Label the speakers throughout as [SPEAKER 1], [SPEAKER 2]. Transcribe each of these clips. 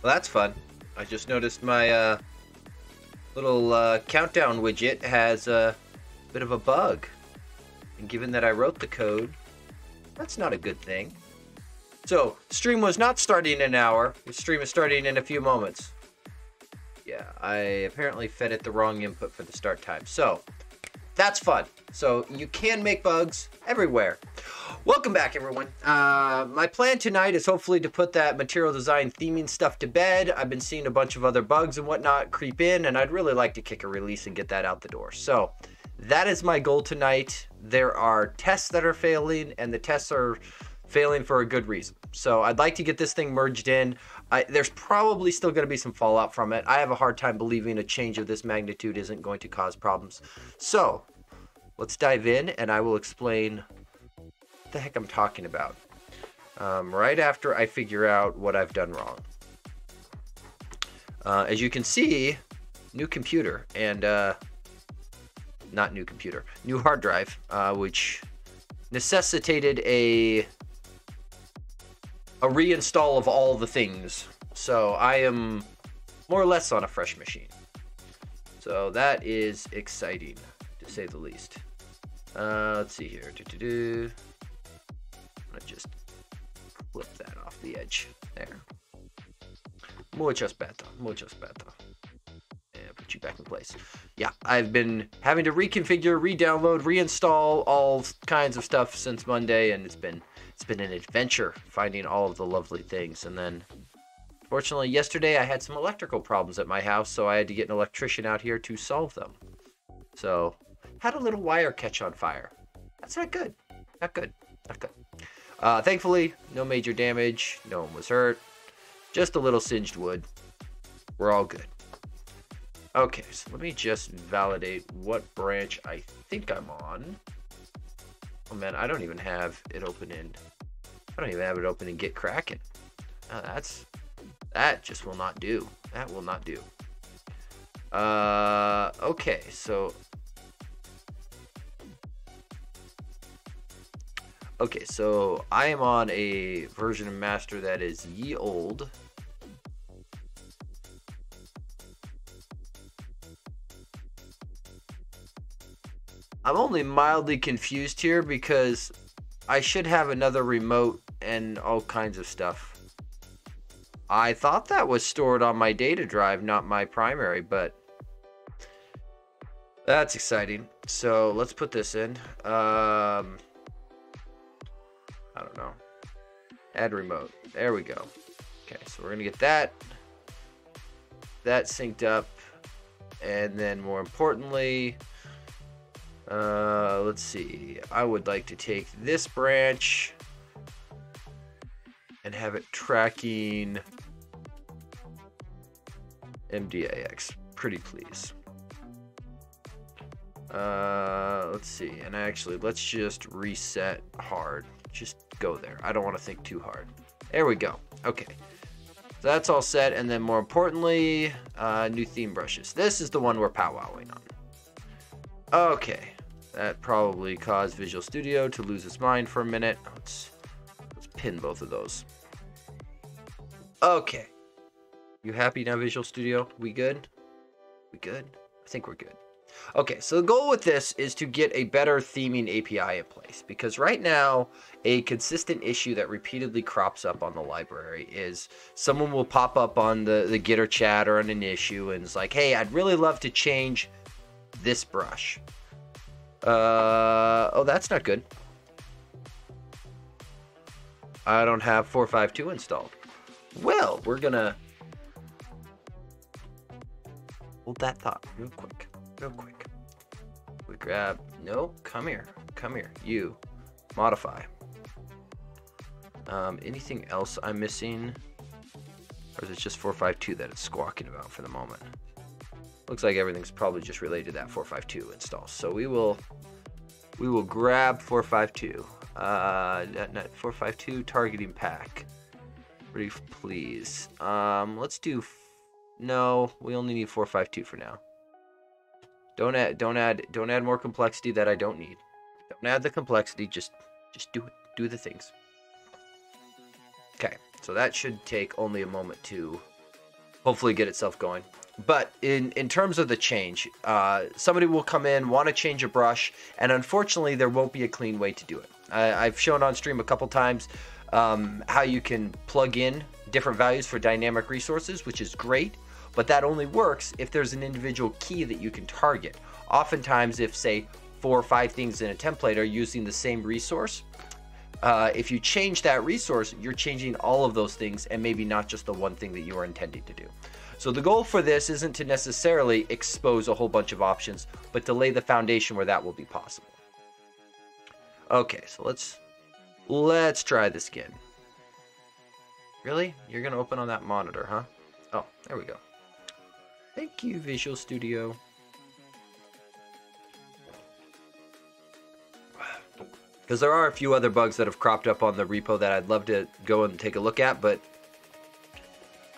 [SPEAKER 1] Well, that's fun. I just noticed my little countdown widget has a bit of a bug. And given that I wrote the code, that's not a good thing. So, stream was not starting in an hour. The stream is starting in a few moments. Yeah, I apparently fed it the wrong input for the start time. So, that's fun. So, you can make bugs everywhere. Welcome back, everyone. My plan tonight is hopefully to put that material design theming stuff to bed. I've been seeing a bunch of other bugs and whatnot creep in, and I'd really like to kick a release and get that out the door. So, that is my goal tonight. There are tests that are failing, and the tests are failing for a good reason. So I'd like to get this thing merged in. There's probably still going to be some fallout from it. I have a hard time believing a change of this magnitude isn't going to cause problems. So let's dive in, and I will explain what the heck I'm talking about right after I figure out what I've done wrong. As you can see, new computer, and not new computer, new hard drive, which necessitated a reinstall of all the things. So I am more or less on a fresh machine. So that is exciting, to say the least. Let's see here. I'm gonna just flip that off the edge. There. Muchos better. Muchos better. And put you back in place. Yeah, I've been having to reconfigure, re-download, reinstall all kinds of stuff since Monday, and it's been an adventure finding all of the lovely things. And then, fortunately, yesterday I had some electrical problems at my house, so I had to get an electrician out here to solve them. So, had a little wire catch on fire. That's not good. Not good. Not good. Thankfully, no major damage. No one was hurt. Just a little singed wood. We're all good. Okay, so let me just validate what branch I think I'm on. Oh man, I don't even have it open in. I don't even have it open in Get Kraken. That just will not do. That will not do. Okay, so I am on a version of master that is ye old. I'm only mildly confused here because I should have another remote and all kinds of stuff. I thought that was stored on my data drive, not my primary, but that's exciting. So let's put this in. I don't know. Add remote. There we go. Okay, so we're going to get that synced up. And then more importantly, let's see. I would like to take this branch and have it tracking MDIX. Pretty please. Let's see. And actually, let's just reset hard. Just go there. I don't want to think too hard. There we go. Okay. So that's all set. And then more importantly, new theme brushes. This is the one we're powwowing on. Okay. That probably caused Visual Studio to lose its mind for a minute. Let's pin both of those. Okay. You happy now, Visual Studio? We good? We good? I think we're good. Okay, so the goal with this is to get a better theming API in place, because right now a consistent issue that repeatedly crops up on the library is someone will pop up on the Gitter chat or on an issue and it's like, hey, I'd really love to change this brush. Oh, that's not good. I don't have 452 installed. Well, we're gonna hold that thought real quick. We grab, no, come here, you, modify. Anything else I'm missing? Or is it just 452 that it's squawking about for the moment? Looks like everything's probably just related to that 452 install. So we will grab 452. Net 452 targeting pack. Brief, please. Let's do. No, we only need 452 for now. Don't add more complexity that I don't need. Don't add the complexity. Just do it. Do the things. Okay, so that should take only a moment to hopefully get itself going. But in terms of the change, somebody will come in, want to change a brush, and unfortunately there won't be a clean way to do it. I've shown on stream a couple times how you can plug in different values for dynamic resources, which is great, but that only works if there's an individual key that you can target. Oftentimes, if say 4 or 5 things in a template are using the same resource, if you change that resource, you're changing all of those things and maybe not just the one thing that you are intending to do. So the goal for this isn't to necessarily expose a whole bunch of options, but to lay the foundation where that will be possible. Okay, so let's try this again. Really? You're gonna open on that monitor, huh? Oh, there we go. Thank you, Visual Studio. Because there are a few other bugs that have cropped up on the repo that I'd love to go and take a look at, but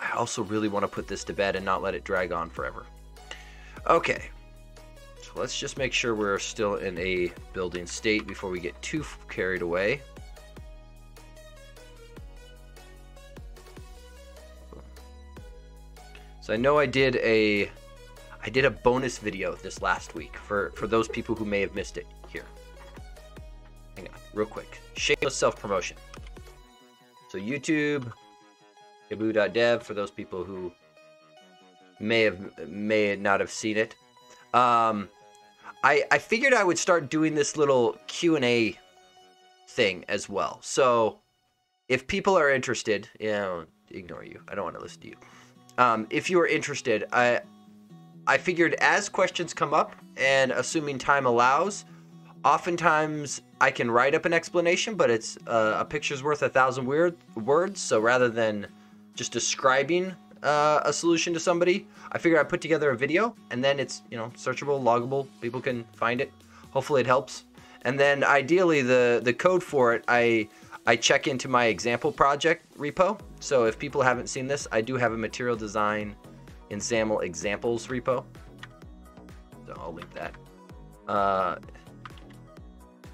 [SPEAKER 1] I also really want to put this to bed and not let it drag on forever. Okay, so let's just make sure we're still in a building state before we get too carried away. So I know I did a bonus video this last week for those people who may have missed it. Here, hang on, real quick. Shameless self-promotion. So YouTube, Yabu.dev for those people who may not have seen it. I figured I would start doing this little Q&A thing as well. So if people are interested, ignore you. I don't want to listen to you. If you are interested, I figured as questions come up and assuming time allows, oftentimes I can write up an explanation, but it's a picture's worth 1,000 words. So rather than just describing a solution to somebody, I figured I'd put together a video, and then it's searchable, loggable. People can find it. Hopefully it helps. And then ideally the code for it, I check into my example project repo. So if people haven't seen this, I do have a material design in XAML examples repo. So I'll link that.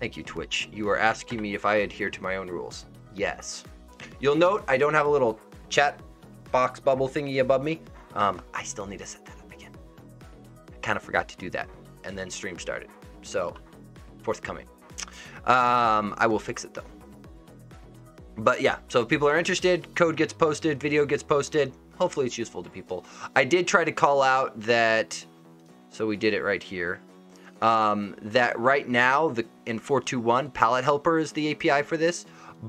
[SPEAKER 1] Thank you, Twitch. You are asking me if I adhere to my own rules. Yes. You'll note I don't have a little chat box bubble thingy above me. I still need to set that up again. I kind of forgot to do that. And then stream started. So forthcoming. I will fix it though. But yeah, so if people are interested, code gets posted, video gets posted. Hopefully it's useful to people. I did try to call out that, so we did it right here, that right now in 4.2.1, Palette Helper is the API for this,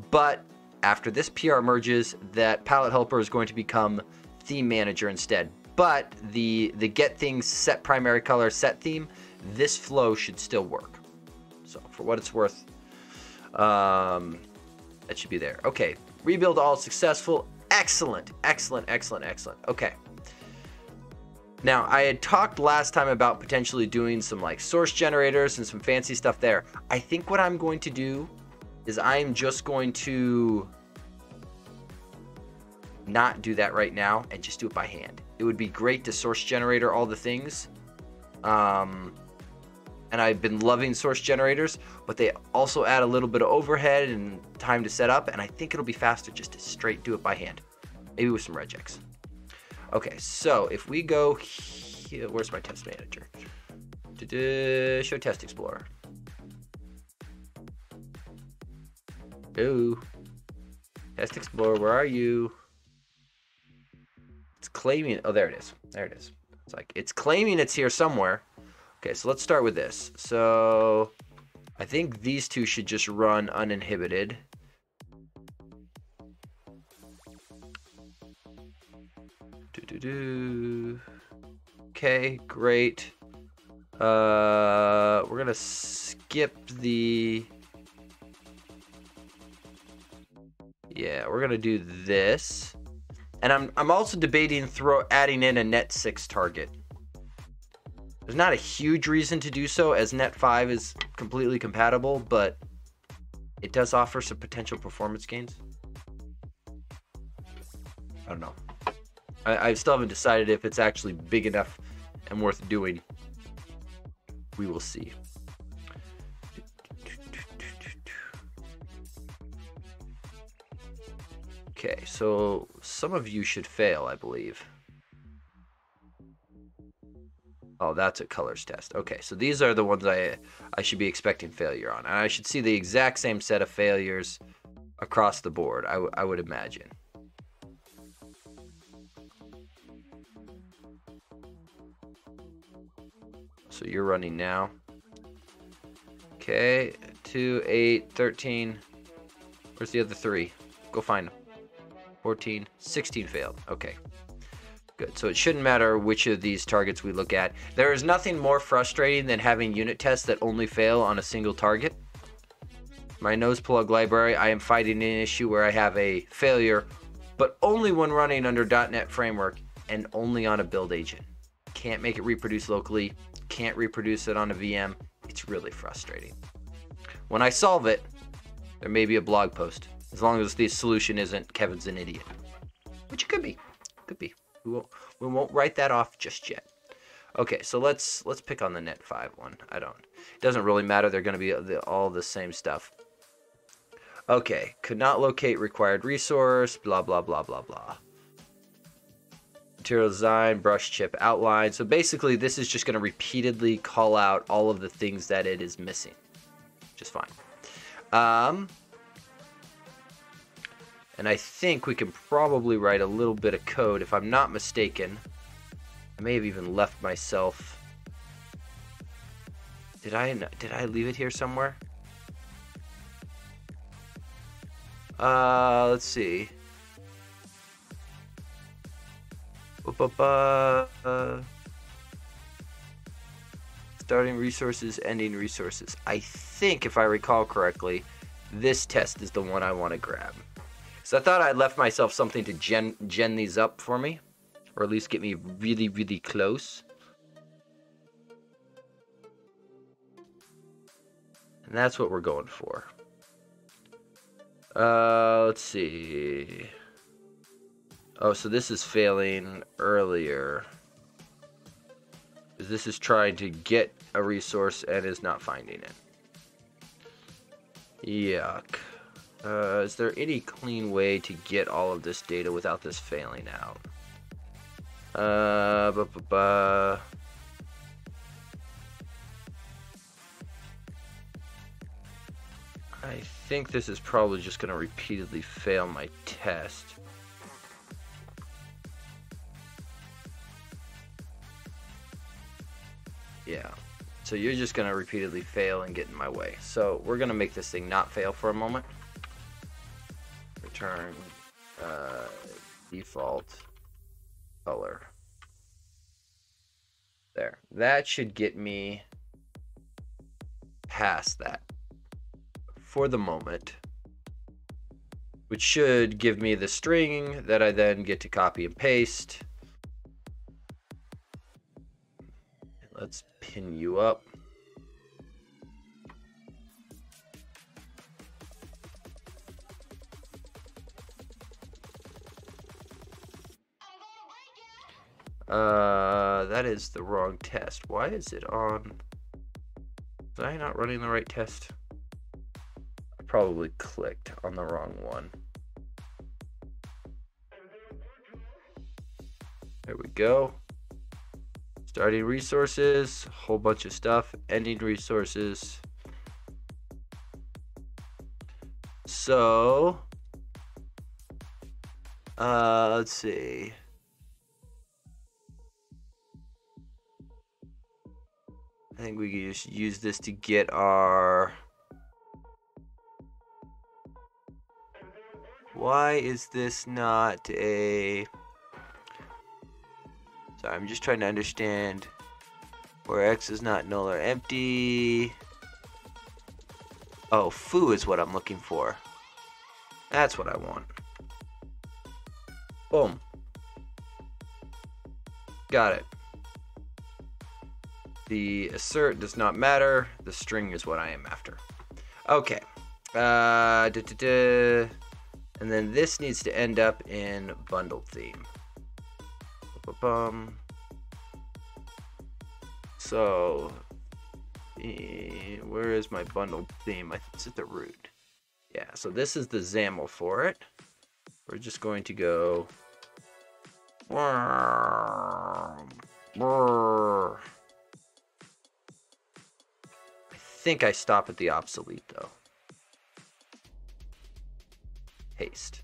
[SPEAKER 1] but after this PR merges, that Palette Helper is going to become Theme Manager instead. But the get things set primary color set theme, this flow should still work. So for what it's worth, that should be there. Okay, rebuild all successful. Excellent, excellent, excellent, excellent. Okay. Now, I had talked last time about potentially doing some like source generators and some fancy stuff there. I think what I'm going to do is I'm just going to not do that right now and just do it by hand. It would be great to source generator all the things. And I've been loving source generators, but they also add a little bit of overhead and time to set up, and I think it'll be faster just to straight do it by hand. Maybe with some regex. Okay, so if we go here, where's my test manager? Show test explorer. Ooh. Test explorer, where are you? It's claiming, oh, there it is. There it is. It's like, it's claiming it's here somewhere. Okay, so let's start with this. So I think these two should just run uninhibited. Okay, great. We're gonna skip the... Yeah, we're gonna do this. And I'm also debating adding in a net 6 target. There's not a huge reason to do so, as net 5 is completely compatible, but it does offer some potential performance gains. I don't know. I still haven't decided if it's actually big enough and worth doing. We will see. Okay, so some of you should fail, I believe. Oh, that's a colors test. Okay, so these are the ones I should be expecting failure on. And I should see the exact same set of failures across the board, I would imagine. So you're running now. Okay, 2, 8, 13. Where's the other 3? Go find them. 14, 16 failed. Okay. Good. So it shouldn't matter which of these targets we look at. There is nothing more frustrating than having unit tests that only fail on a single target. My nose plug library, I am fighting an issue where I have a failure, but only when running under .NET Framework and only on a build agent. Can't make it reproduce locally, can't reproduce it on a VM. It's really frustrating. When I solve it, there may be a blog post, as long as the solution isn't Kevin's an idiot, which it could be. Could be. We won't write that off just yet. Okay, so let's pick on the net5 one. It doesn't really matter. They're going to be all the same stuff. Okay, could not locate required resource, blah, blah, blah, blah, blah. Material design, brush chip outline. So basically, this is just going to repeatedly call out all of the things that it is missing. Just fine. And I think we can probably write a little bit of code. If I'm not mistaken, I may have even left myself. Did I leave it here somewhere? Let's see. Starting resources, ending resources. I think, if I recall correctly, this test is the one I want to grab. So I thought I'd left myself something to gen these up for me, or at least get me really, really close. And that's what we're going for. Let's see. Oh, so this is failing earlier. This is trying to get a resource and is not finding it. Yuck. Is there any clean way to get all of this data without this failing out? I think this is probably just going to repeatedly fail my test. Yeah. So you're just going to repeatedly fail and get in my way. So we're going to make this thing not fail for a moment. Return default color. There. That should get me past that for the moment, which should give me the string that I then get to copy and paste. Let's pin you up. That is the wrong test. Why is it on? Was I not running the right test? I probably clicked on the wrong one. There we go. Starting resources, whole bunch of stuff. Ending resources. So, let's see. I think we can just use this to get our... Why is this not a... Sorry, I'm just trying to understand where X is not null or empty. Oh, foo is what I'm looking for. That's what I want. Boom. Got it. The assert does not matter. The string is what I am after. Okay. And then this needs to end up in bundled theme. So, where is my bundled theme? It's at the root. Yeah, so this is the XAML for it. We're just going to go... think I stop at the obsolete though. Paste.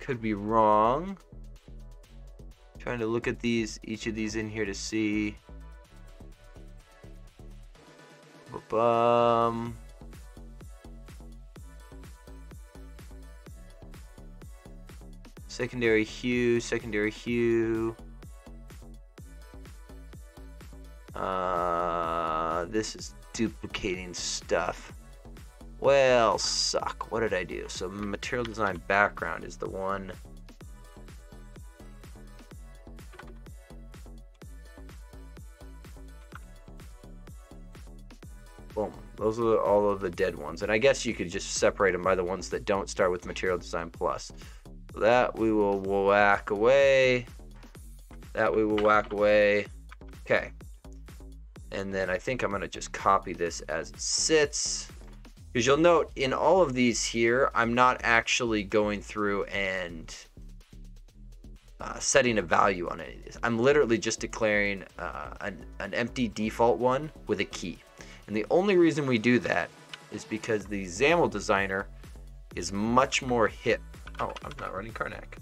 [SPEAKER 1] Could be wrong. Trying to look at these, each of these in here to see. Secondary hue, secondary hue. This is duplicating stuff. Well, suck. What did I do? So material design background is the one. Boom. Those are all of the dead ones. And I guess you could just separate them by the ones that don't start with material design plus. So that we will whack away. That we will whack away. Okay. And then I think I'm going to just copy this as it sits. Because you'll note in all of these here, I'm not actually going through and setting a value on any of these. I'm literally just declaring an empty default one with a key. And the only reason we do that is because the XAML designer is much more hip. Oh, I'm not running Karnak.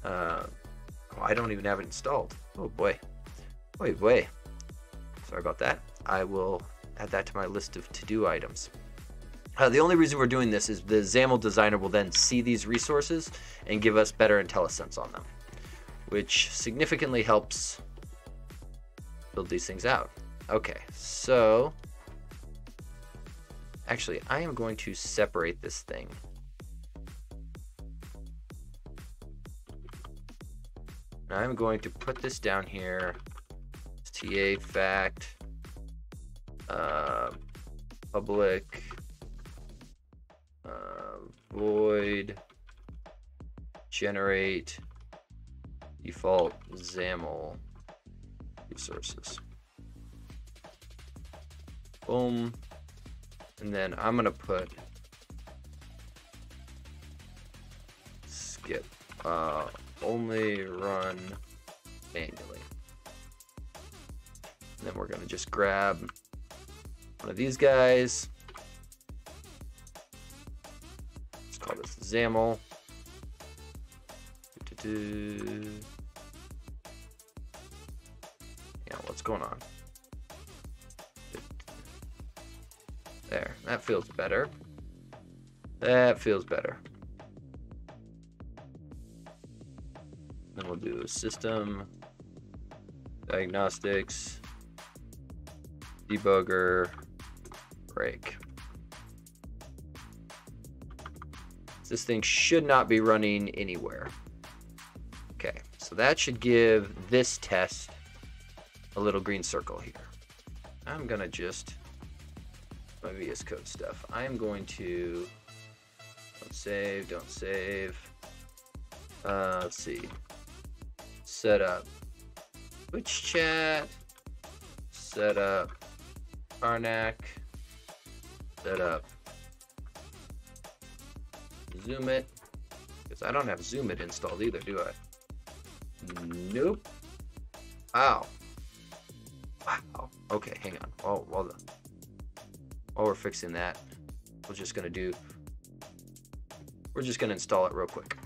[SPEAKER 1] Oh, I don't even have it installed. Oh boy. Wait, wait. Sorry about that. I will add that to my list of to-do items. The only reason we're doing this is the XAML designer will then see these resources and give us better IntelliSense on them, which significantly helps build these things out. Okay, so actually I am going to separate this thing. And I'm going to put this down here. TA fact public void generate default XAML resources. Boom. And then I'm gonna put skip only run manually. And then we're gonna just grab one of these guys. Let's call this XAML. Yeah, what's going on? There, that feels better. That feels better. Then we'll do system, diagnostics, debugger, break. This thing should not be running anywhere. Okay, so that should give this test a little green circle here. I'm gonna just, my VS Code stuff. I am going to, don't save. Let's see. Set up Twitch chat, set up Karnak, set up Zoom it, because I don't have Zoom it installed either, do I? Nope. Ow. Wow. Okay, hang on. While we're fixing that, we're just gonna install it real quick.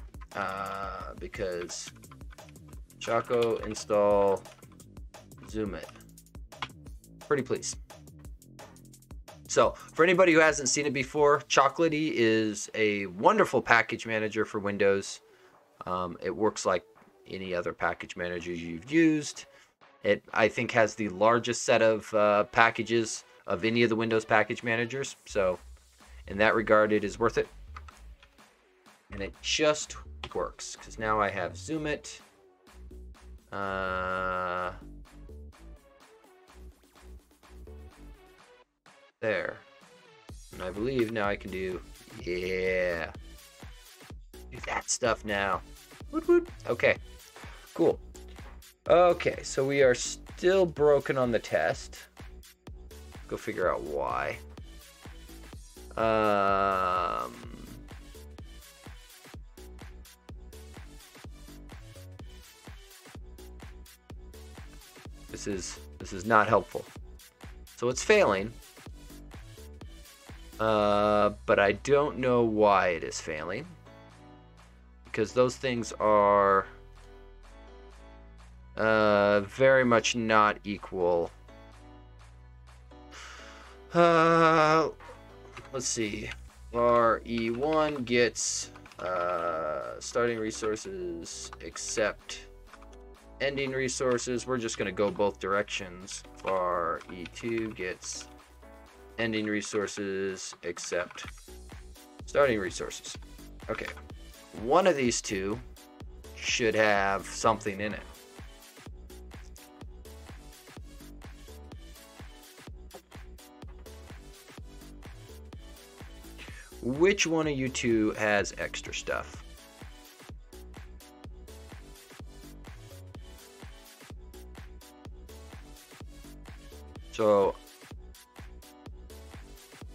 [SPEAKER 1] Because Choco install Zoom it. Pretty please. So for anybody who hasn't seen it before, Chocolatey is a wonderful package manager for Windows. It works like any other package manager you've used. It, I think, has the largest set of packages of any of the Windows package managers. So in that regard, it is worth it. And it just works, because now I have Zoom it. There. And I believe now I can do, yeah, do that stuff now. Woot woot. Okay, cool. Okay, so we are still broken on the test. Go figure out why. This This is not helpful. So it's failing. But I don't know why it is failing. Because those things are very much not equal. Let's see. RE1 gets starting resources except ending resources. We're just going to go both directions. For E2 gets ending resources except starting resources. Okay. One of these two should have something in it. Which one of you two has extra stuff? So,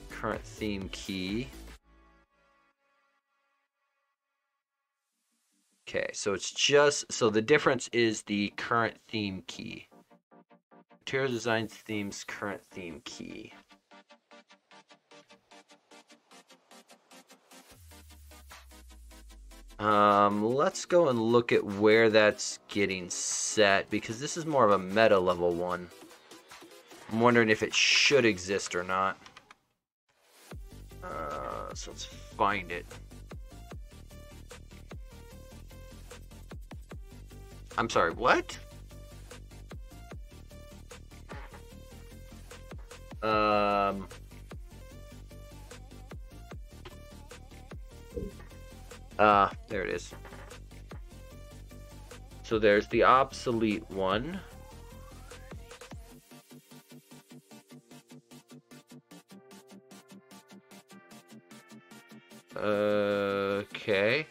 [SPEAKER 1] current theme key. Okay, so it's just, so the difference is the current theme key. Material design themes current theme key. Let's go and look at where that's getting set, because this is more of a meta level one. I'm wondering if it should exist or not. So let's find it. I'm sorry, what? There it is. So there's the obsolete one. Okay.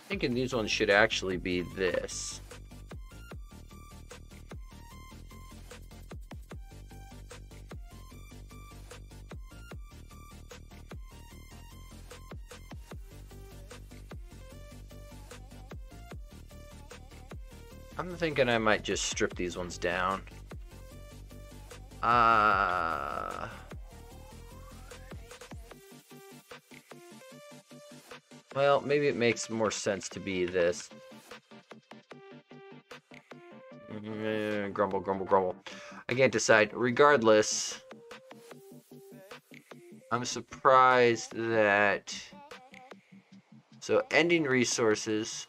[SPEAKER 1] Thinking these ones should actually be this. I'm thinking I might just strip these ones down. Well, maybe it makes more sense to be this. Grumble, grumble, grumble. I can't decide. Regardless, I'm surprised that... So, ending resources,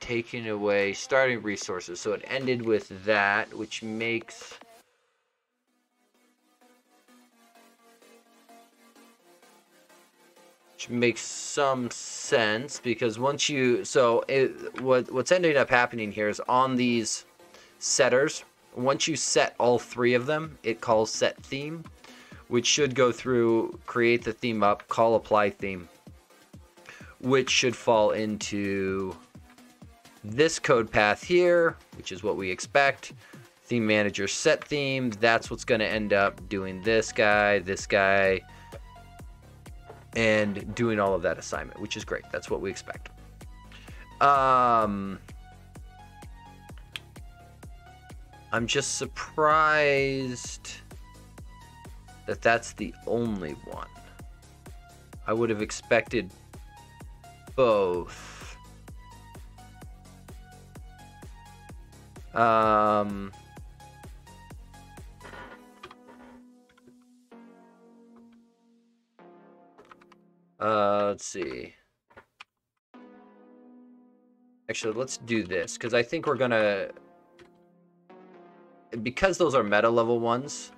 [SPEAKER 1] taking away starting resources. So it ended with that, which makes... makes some sense, because once you, so what's ending up happening here is on these setters, once you set all three of them, it calls set theme, which should go through, create the theme up, call apply theme, which should fall into this code path here, which is what we expect. Theme manager set theme, that's what's going to end up doing this guy, and doing all of that assignment, which is great. That's what we expect. I'm just surprised that that's the only one. I would have expected both. Let's see. Actually, let's do this, because I think we're gonna... Because those are meta level ones,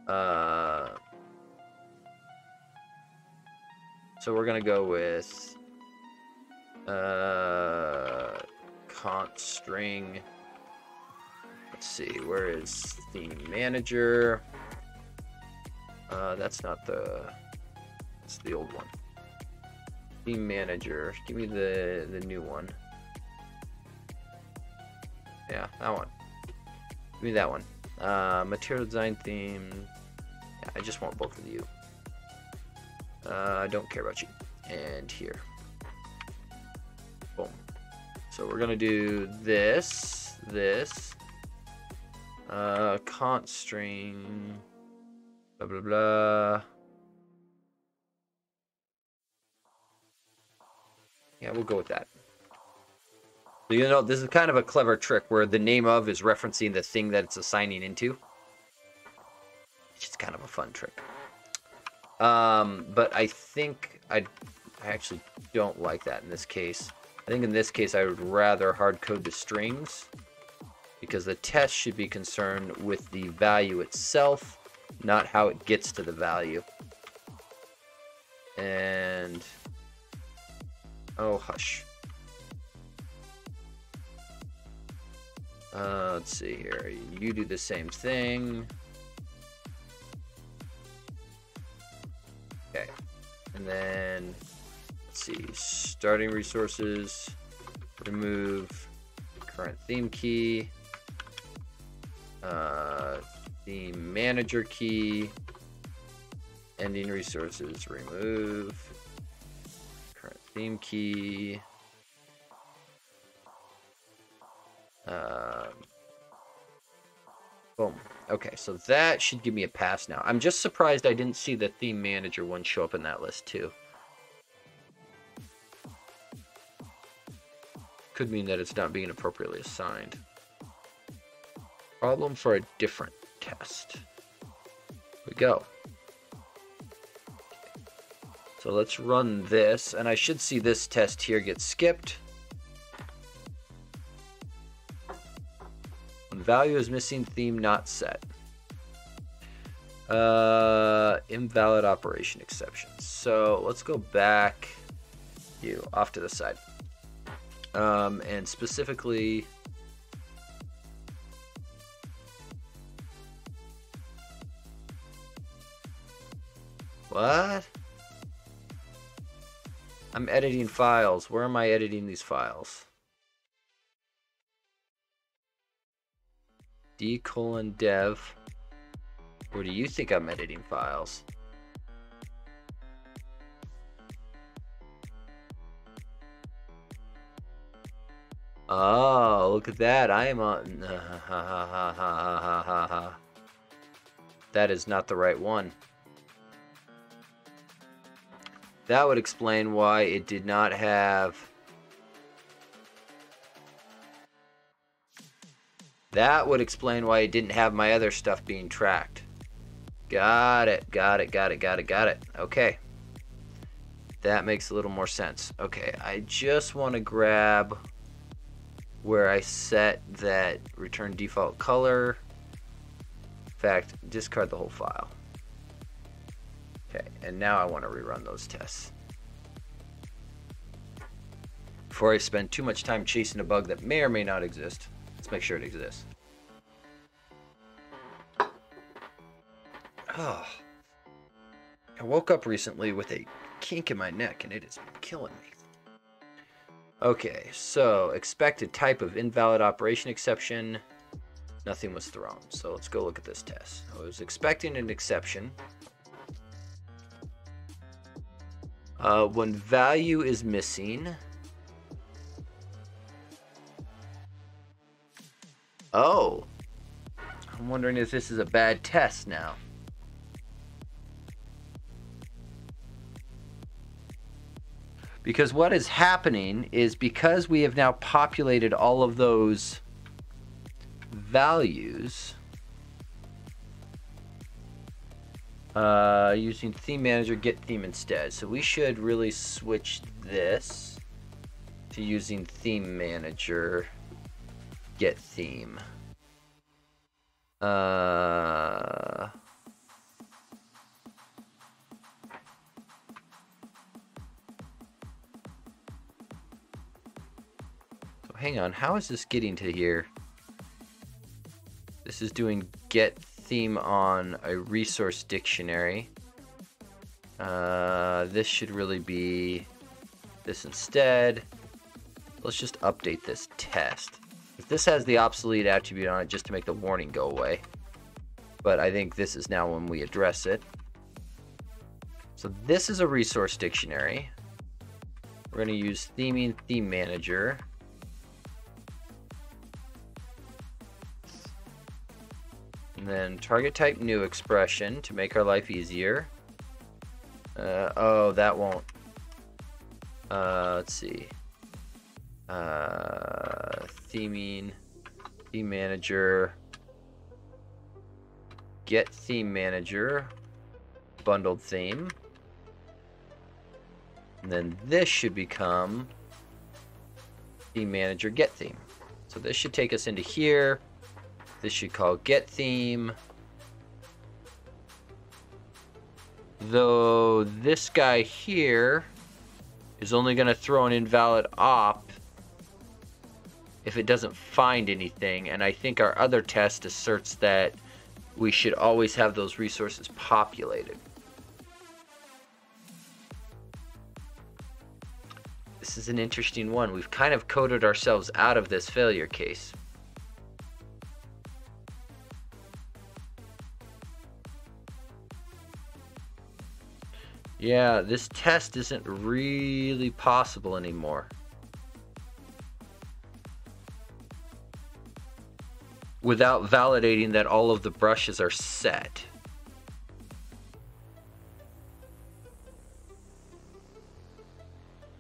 [SPEAKER 1] so we're gonna go with const string. Let's see, where is theme manager? That's not the... It's the old one. Theme manager. Give me the new one. Yeah, that one. Give me that one. Material design theme. Yeah, I just want both of you. I don't care about you. And here. Boom. So we're gonna do this, const string, blah blah blah. Yeah, we'll go with that. So, you know, this is kind of a clever trick where the name of is referencing the thing that it's assigning into. It's just kind of a fun trick. But I think I actually don't like that in this case. I think in this case I would rather hard code the strings, because the test should be concerned with the value itself, not how it gets to the value. And oh, hush. Let's see here. You do the same thing. Okay. And then, let's see. Starting resources. Remove current theme key. Theme manager key. Ending resources. Remove current theme key. Boom. Okay, so that should give me a pass now. I'm just surprised I didn't see the theme manager one show up in that list too. Could mean that it's not being appropriately assigned. Problem for a different test. Here we go. So let's run this, and I should see this test here get skipped. Value is missing, theme not set. Invalid operation exceptions. So let's go back, you off to the side. And specifically, what? I'm editing files. Where am I editing these files? D:dev. Where do you think I'm editing files? Oh, look at that. I am on. That is not the right one. That would explain why it did not have. That would explain why it didn't have my other stuff being tracked. Got it. Okay. That makes a little more sense. Okay, I just want to grab where I set that return default color. In fact, discard the whole file. Okay, and now I want to rerun those tests. Before I spend too much time chasing a bug that may or may not exist. Let's make sure it exists. Oh. I woke up recently with a kink in my neck and it is killing me. Okay, so expected type of invalid operation exception. Nothing was thrown. So let's go look at this test. I was expecting an exception. When value is missing. Oh, I'm wondering if this is a bad test now. Because what is happening is because we have now populated all of those values using theme manager get theme instead. So we should really switch this to using theme manager get theme. So hang on, how is this getting to here? This is doing get theme on a resource dictionary. This should really be this instead. Let's just update this test. This has the obsolete attribute on it just to make the warning go away. But I think this is now when we address it. So this is a resource dictionary. We're going to use theming theme manager. And then target type new expression to make our life easier. Oh, that won't. Let's see. Theming, theme manager, get theme manager, bundled theme. And then this should become theme manager get theme. So this should take us into here. This should call get theme. Though this guy here is only going to throw an invalid op if it doesn't find anything. And I think our other test asserts that we should always have those resources populated. This is an interesting one. We've kind of coded ourselves out of this failure case. Yeah, this test isn't really possible anymore. Without validating that all of the brushes are set.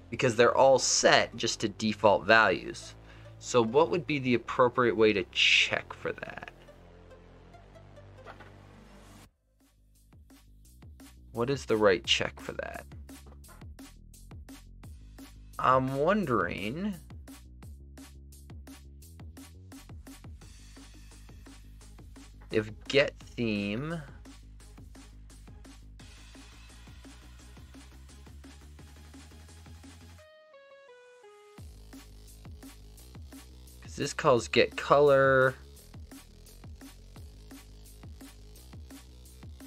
[SPEAKER 1] Because they're all set just to default values. So what would be the appropriate way to check for that? What is the right check for that? I'm wondering if get theme because this calls get color.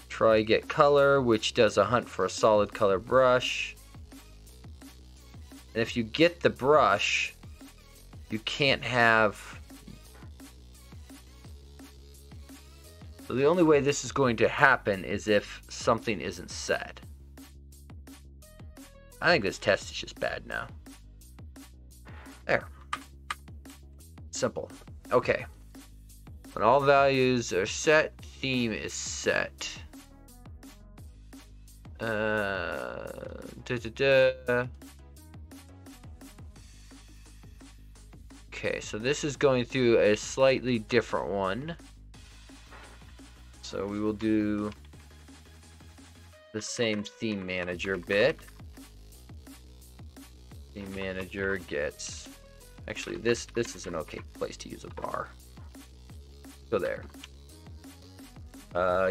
[SPEAKER 1] Try get color, which does a hunt for a solid color brush. And if you get the brush, you can't have. So the only way this is going to happen is if something isn't set. I think this test is just bad now. There. Simple. Okay. When all values are set, theme is set. Okay, so this is going through a slightly different one. So we will do the same theme manager bit. Theme manager gets, actually this is an okay place to use a bar. Go there.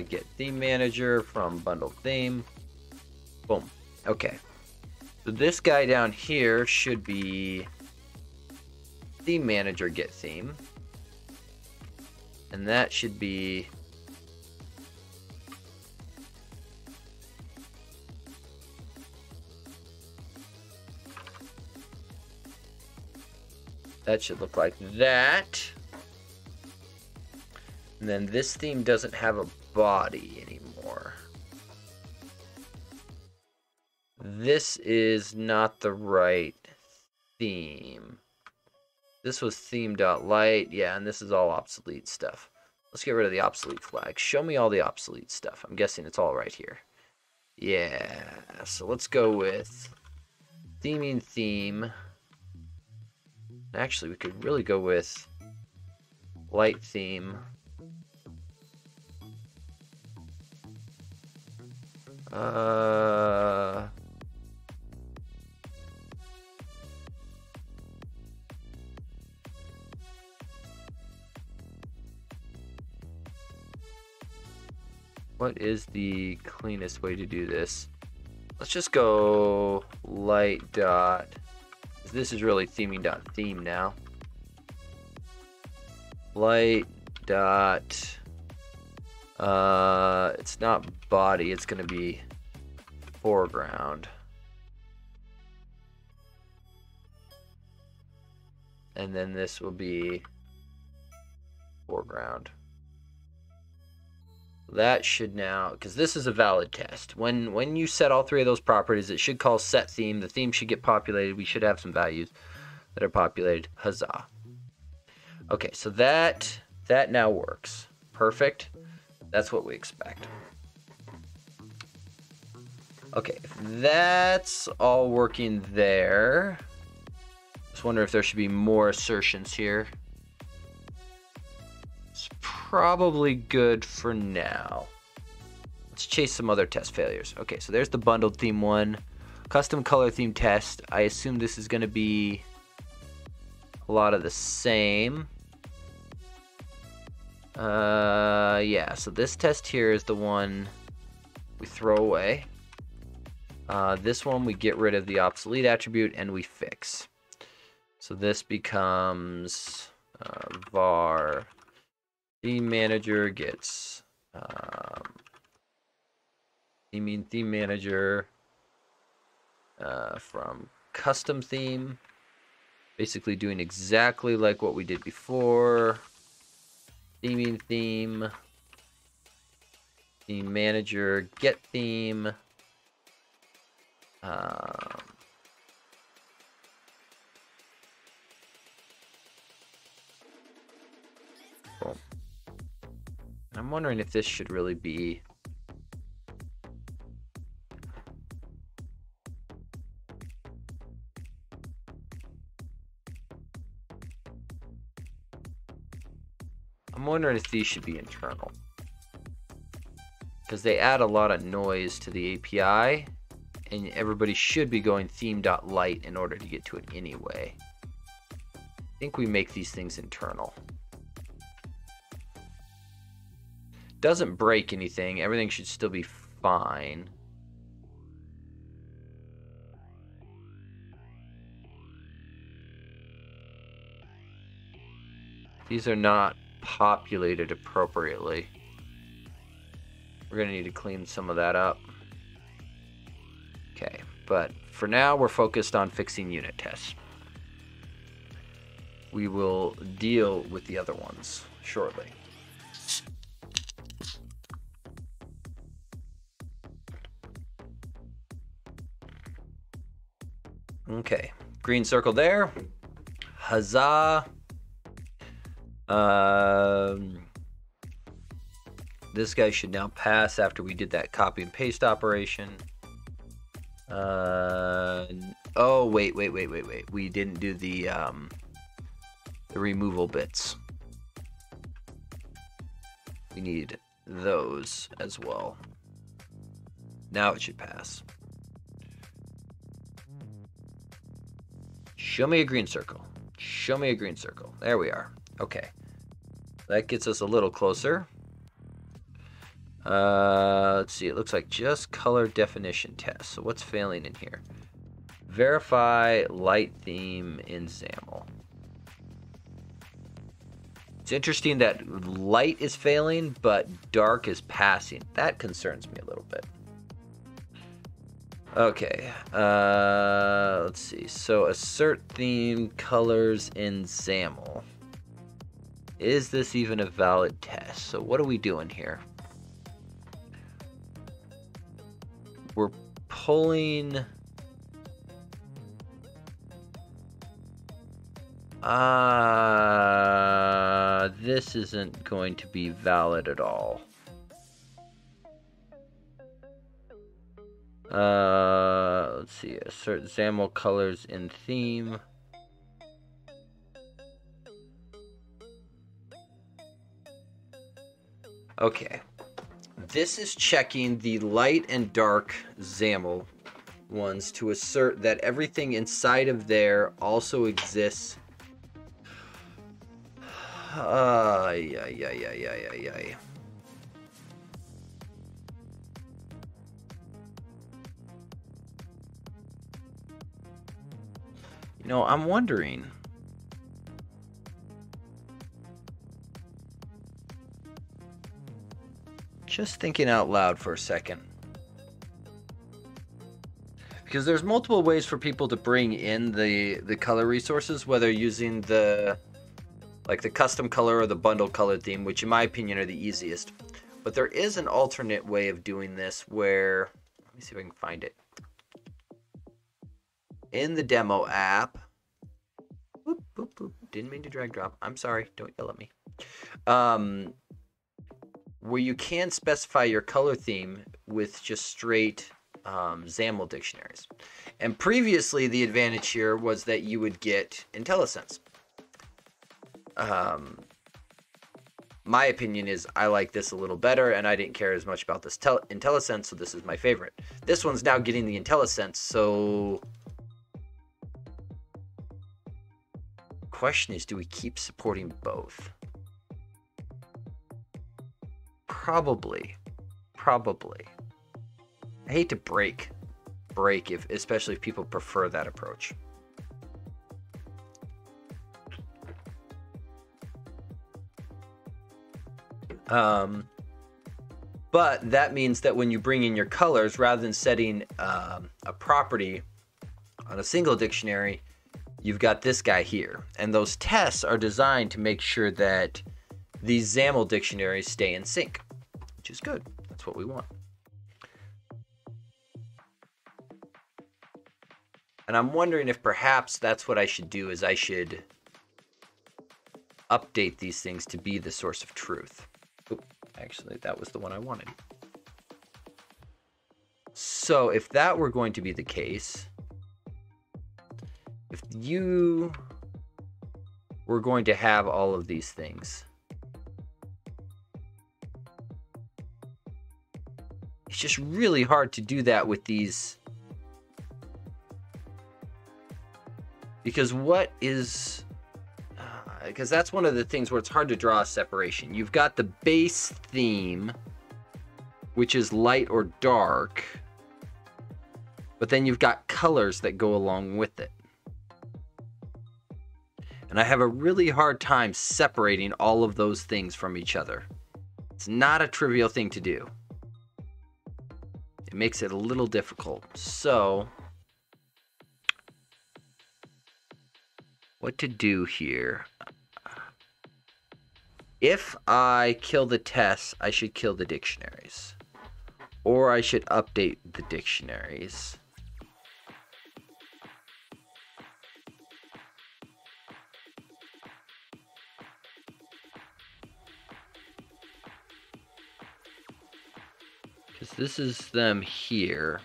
[SPEAKER 1] Get theme manager from bundled theme. Boom. Okay. So this guy down here should be theme manager get theme. And that should be that should look like that. And then this theme doesn't have a body anymore. This is not the right theme. This was theme.light. Yeah, and this is all obsolete stuff. Let's get rid of the obsolete flag. Show me all the obsolete stuff. I'm guessing it's all right here. Yeah, so let's go with theming theme. Actually, we could really go with light theme. What is the cleanest way to do this? Let's just go light dot. This is really theming dot theme now. Light dot. It's not body. It's gonna be foreground. And then this will be foreground. That should now, because this is a valid test. When you set all three of those properties, it should call set theme. The theme should get populated. We should have some values that are populated. Huzzah. Okay, so that now works. Perfect. That's what we expect. Okay, if that's all working there, just wonder if there should be more assertions here. It's probably good for now. Let's chase some other test failures. Okay, so there's the bundled theme one. Custom color theme test. I assume this is going to be a lot of the same. Yeah, so this test here is the one we throw away. This one we get rid of the obsolete attribute and we fix. So this becomes var theme manager gets theme manager from custom theme, basically doing exactly like what we did before. Theming theme, theme manager get theme. Cool. I'm wondering if this should really be these should be internal, because they add a lot of noise to the API, and everybody should be going theme.light in order to get to it anyway. I think we make these things internal. Doesn't break anything. Everything should still be fine. These are not populated appropriately. We're gonna need to clean some of that up. Okay, but for now we're focused on fixing unit tests. We will deal with the other ones shortly. Okay, green circle there. Huzzah. This guy should now pass after we did that copy and paste operation. Oh, wait. We didn't do the removal bits. We need those as well. Now it should pass. Show me a green circle. Show me a green circle. There we are. Okay. That gets us a little closer. Let's see. It looks like just color definition test. So what's failing in here? Verify light theme in XAML. It's interesting that light is failing, but dark is passing. That concerns me a little bit. Okay, let's see. So assert theme colors in XAML. Is this even a valid test? So what are we doing here? We're pulling... this isn't going to be valid at all. Let's see. Assert XAML colors in theme. Okay. This is checking the light and dark XAML ones to assert that everything inside of there also exists. Yeah. You know, I'm wondering. Just thinking out loud for a second. Because there's multiple ways for people to bring in the color resources, whether using the like the custom color or the bundle color theme, which in my opinion are the easiest. But there is an alternate way of doing this where, let me see if I can find it. In the demo app, whoop, whoop, whoop, didn't mean to drag drop. I'm sorry, don't yell at me. Where you can specify your color theme with just straight XAML dictionaries. And previously, the advantage here was that you would get IntelliSense. My opinion is I like this a little better, and I didn't care as much about this IntelliSense, so this is my favorite. This one's now getting the IntelliSense, so question is, do we keep supporting both? Probably. I hate to break especially if people prefer that approach. But that means that when you bring in your colors, rather than setting a property on a single dictionary, you've got this guy here. And those tests are designed to make sure that these XAML dictionaries stay in sync, which is good. That's what we want. And I'm wondering if perhaps that's what I should do, is I should update these things to be the source of truth. Oop, actually, that was the one I wanted. So if that were going to be the case, if you were going to have all of these things, it's just really hard to do that with these. Because because that's one of the things where it's hard to draw a separation. You've got the base theme, which is light or dark, but then you've got colors that go along with it. And I have a really hard time separating all of those things from each other. It's not a trivial thing to do. It makes it a little difficult. So what to do here? If I kill the tests, I should kill the dictionaries. Or I should update the dictionaries. Because this is them here.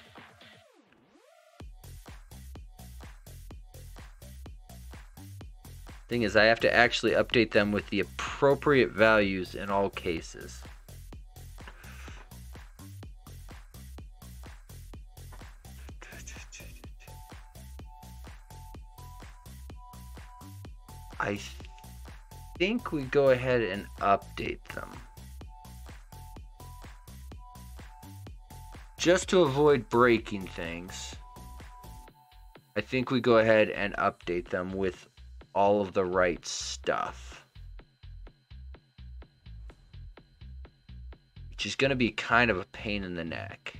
[SPEAKER 1] Thing is, I have to actually update them with the appropriate values in all cases. I think we go ahead and update them. Just to avoid breaking things, I think we go ahead and update them with all of the right stuff. Which is going to be kind of a pain in the neck,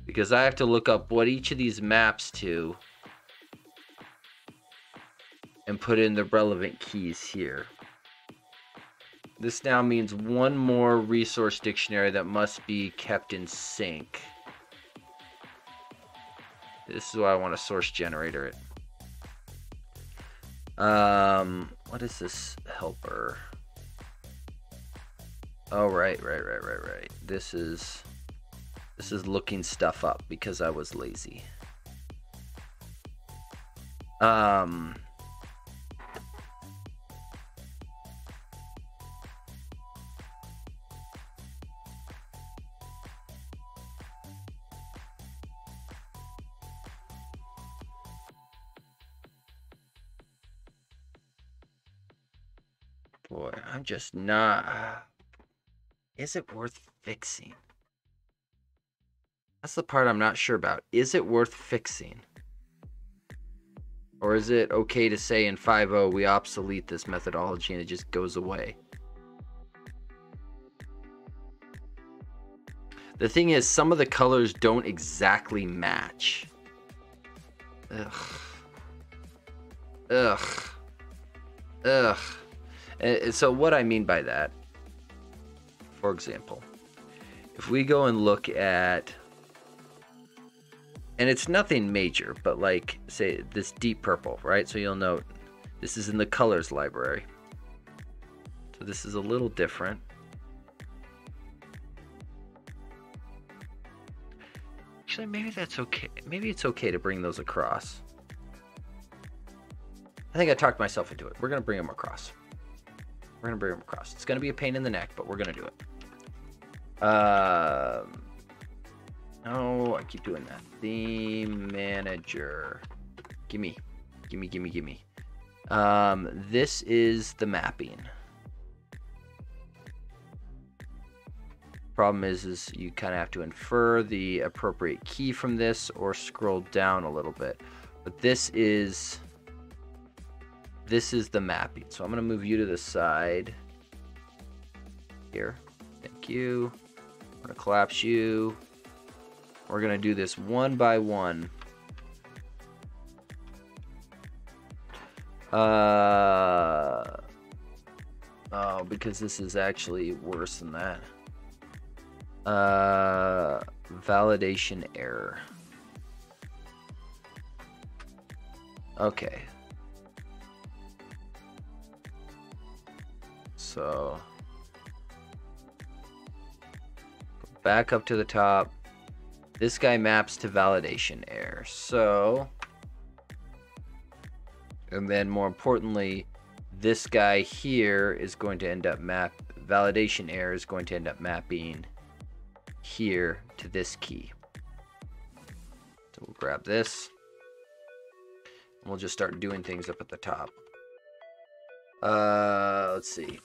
[SPEAKER 1] because I have to look up what each of these maps to and put in the relevant keys here. This now means one more resource dictionary that must be kept in sync. This is why I want a source generator it. What is this helper? Oh, right. This is looking stuff up because I was lazy. Boy, I'm just not... Is it worth fixing? That's the part I'm not sure about. Is it worth fixing? Or is it okay to say in 5.0 we obsolete this methodology and it just goes away? The thing is, some of the colors don't exactly match. Ugh. So what I mean by that, for example, if we go and look at, and it's nothing major, but like, say, this deep purple, right? So you'll note this is in the colors library. So this is a little different. Actually, maybe that's okay. Maybe it's okay to bring those across. I think I talked myself into it. We're going to bring them across. We're going to bring them across. It's going to be a pain in the neck, but we're going to do it. Oh, I keep doing that. Theme manager. Gimme. This is the mapping. Problem is you kind of have to infer the appropriate key from this or scroll down a little bit. But this is the mapping. So I'm going to move you to the side here. Thank you. I'm going to collapse you. We're going to do this one by one. Oh, because this is actually worse than that. Validation error. Okay. So go back up to the top. This guy maps to validation error. So, and then more importantly, this guy here is going to end up validation error is going to end up mapping here to this key. So we'll grab this and we'll just start doing things up at the top. Let's see.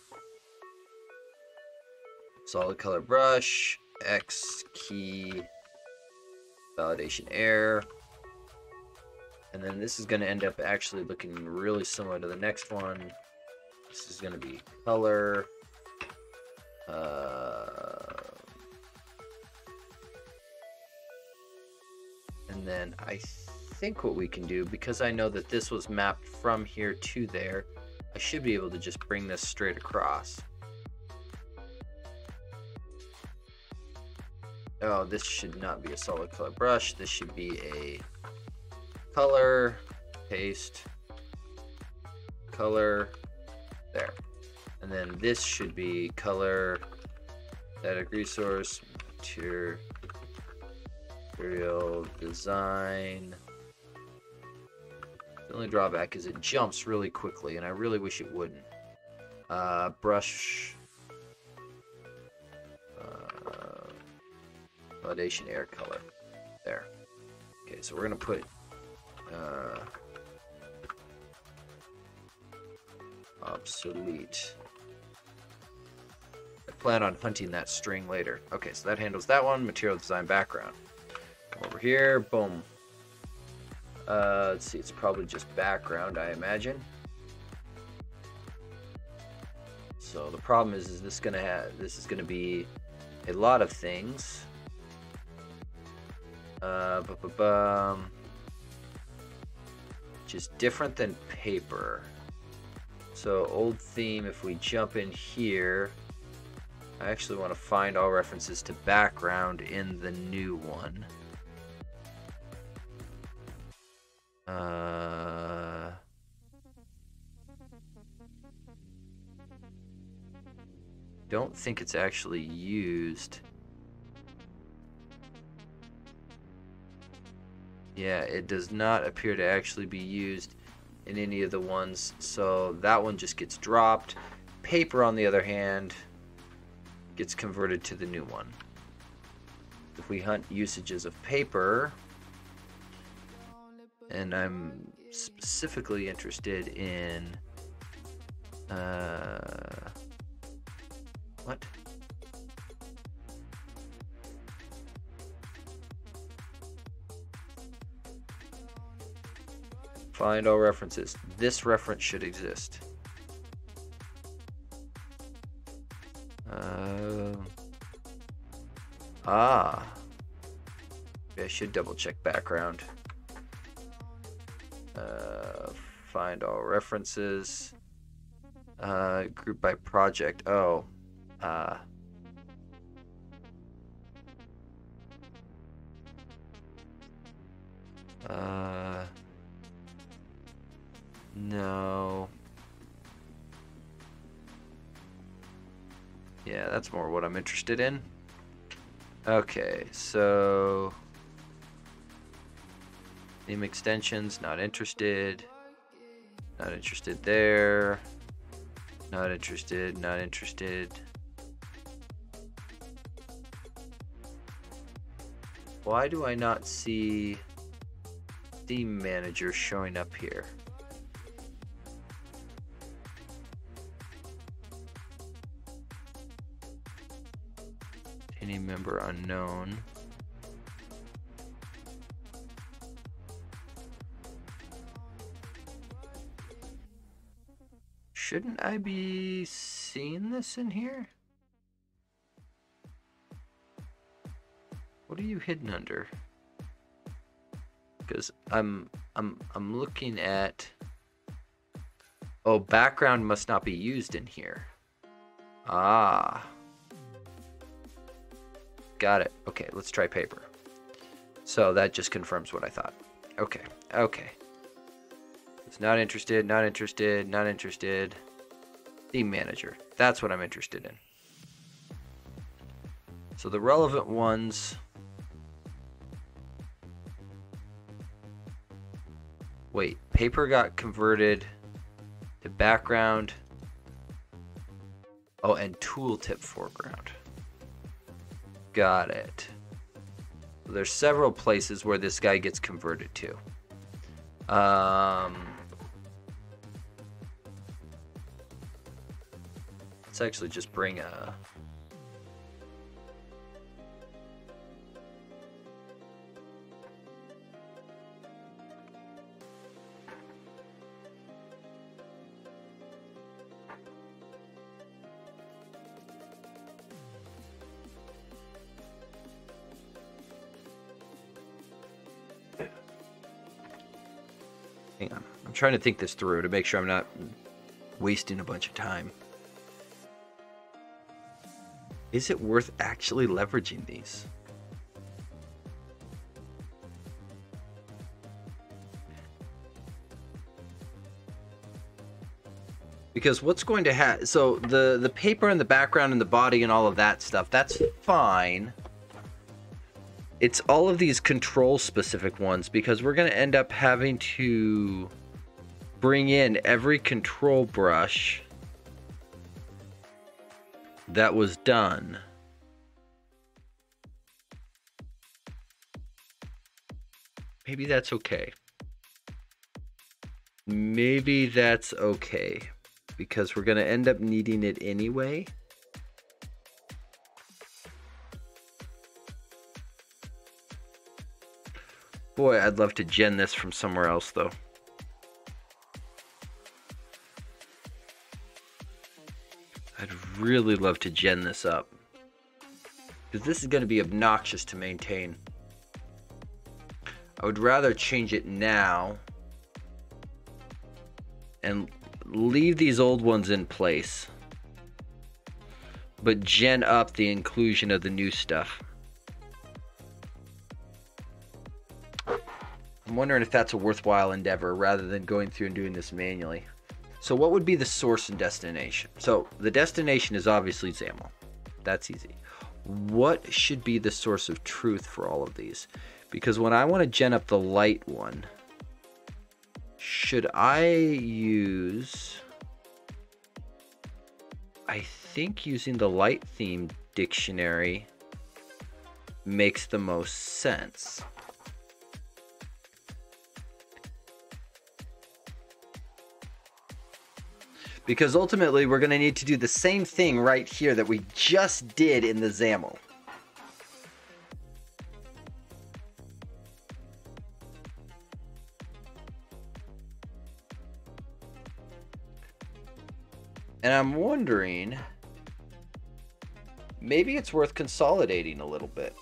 [SPEAKER 1] Solid color brush, X key, validation error. And then this is going to end up actually looking really similar to the next one. This is going to be color. And then I think what we can do, because I know that this was mapped from here to there, I should be able to just bring this straight across. Oh, this should not be a solid color brush. This should be a color, paste, color, there. And then this should be color, static resource, material design. The only drawback is it jumps really quickly, and I really wish it wouldn't. Brush, validation air color, there. Okay, so we're gonna put obsolete. I plan on hunting that string later. Okay, so that handles that one. Material design background. Come over here, boom. Let's see, it's probably just background, I imagine. So the problem is this is gonna be a lot of things. Which is different than paper. So old theme, if we jump in here, I actually want to find all references to background in the new one. Don't think it's actually used. Yeah, it does not appear to actually be used in any of the ones, so that one just gets dropped. Paper, on the other hand, gets converted to the new one. If we hunt usages of paper, and I'm specifically interested in what? Find all references. This reference should exist. Maybe I should double check background. Find all references. Group by project. Oh. No. Yeah, that's more what I'm interested in. Okay, so theme extensions, not interested. Not interested there. Not interested, not interested. Why do I not see theme manager showing up here? Any member unknown. Shouldn't I be seeing this in here? What are you hidden under? Because I'm looking at. Oh, background must not be used in here. Ah. Got it. Okay, let's try paper. So that just confirms what I thought. Okay, okay. It's not interested, not interested, not interested. Theme manager. That's what I'm interested in. So the relevant ones. Wait, paper got converted to background. Oh, and tooltip foreground. Got it. There's several places where this guy gets converted to. Let's actually just bring a... Hang on. I'm trying to think this through to make sure I'm not wasting a bunch of time. Is it worth actually leveraging these? Because what's going to happen... So the paper and the background and the body and all of that stuff, that's fine. It's all of these control specific ones because we're going to end up having to bring in every control brush that was done. Maybe that's okay. Maybe that's okay because we're going to end up needing it anyway. Boy, I'd love to gen this from somewhere else, though. I'd really love to gen this up. Because this is going to be obnoxious to maintain. I would rather change it now and leave these old ones in place, but gen up the inclusion of the new stuff. I'm wondering if that's a worthwhile endeavor rather than going through and doing this manually. So what would be the source and destination? So the destination is obviously XAML. That's easy. What should be the source of truth for all of these? Because when I want to gen up the light one, should I use... I think using the light theme dictionary makes the most sense. Because ultimately, we're going to need to do the same thing right here that we just did in the XAML. And I'm wondering, maybe it's worth consolidating a little bit.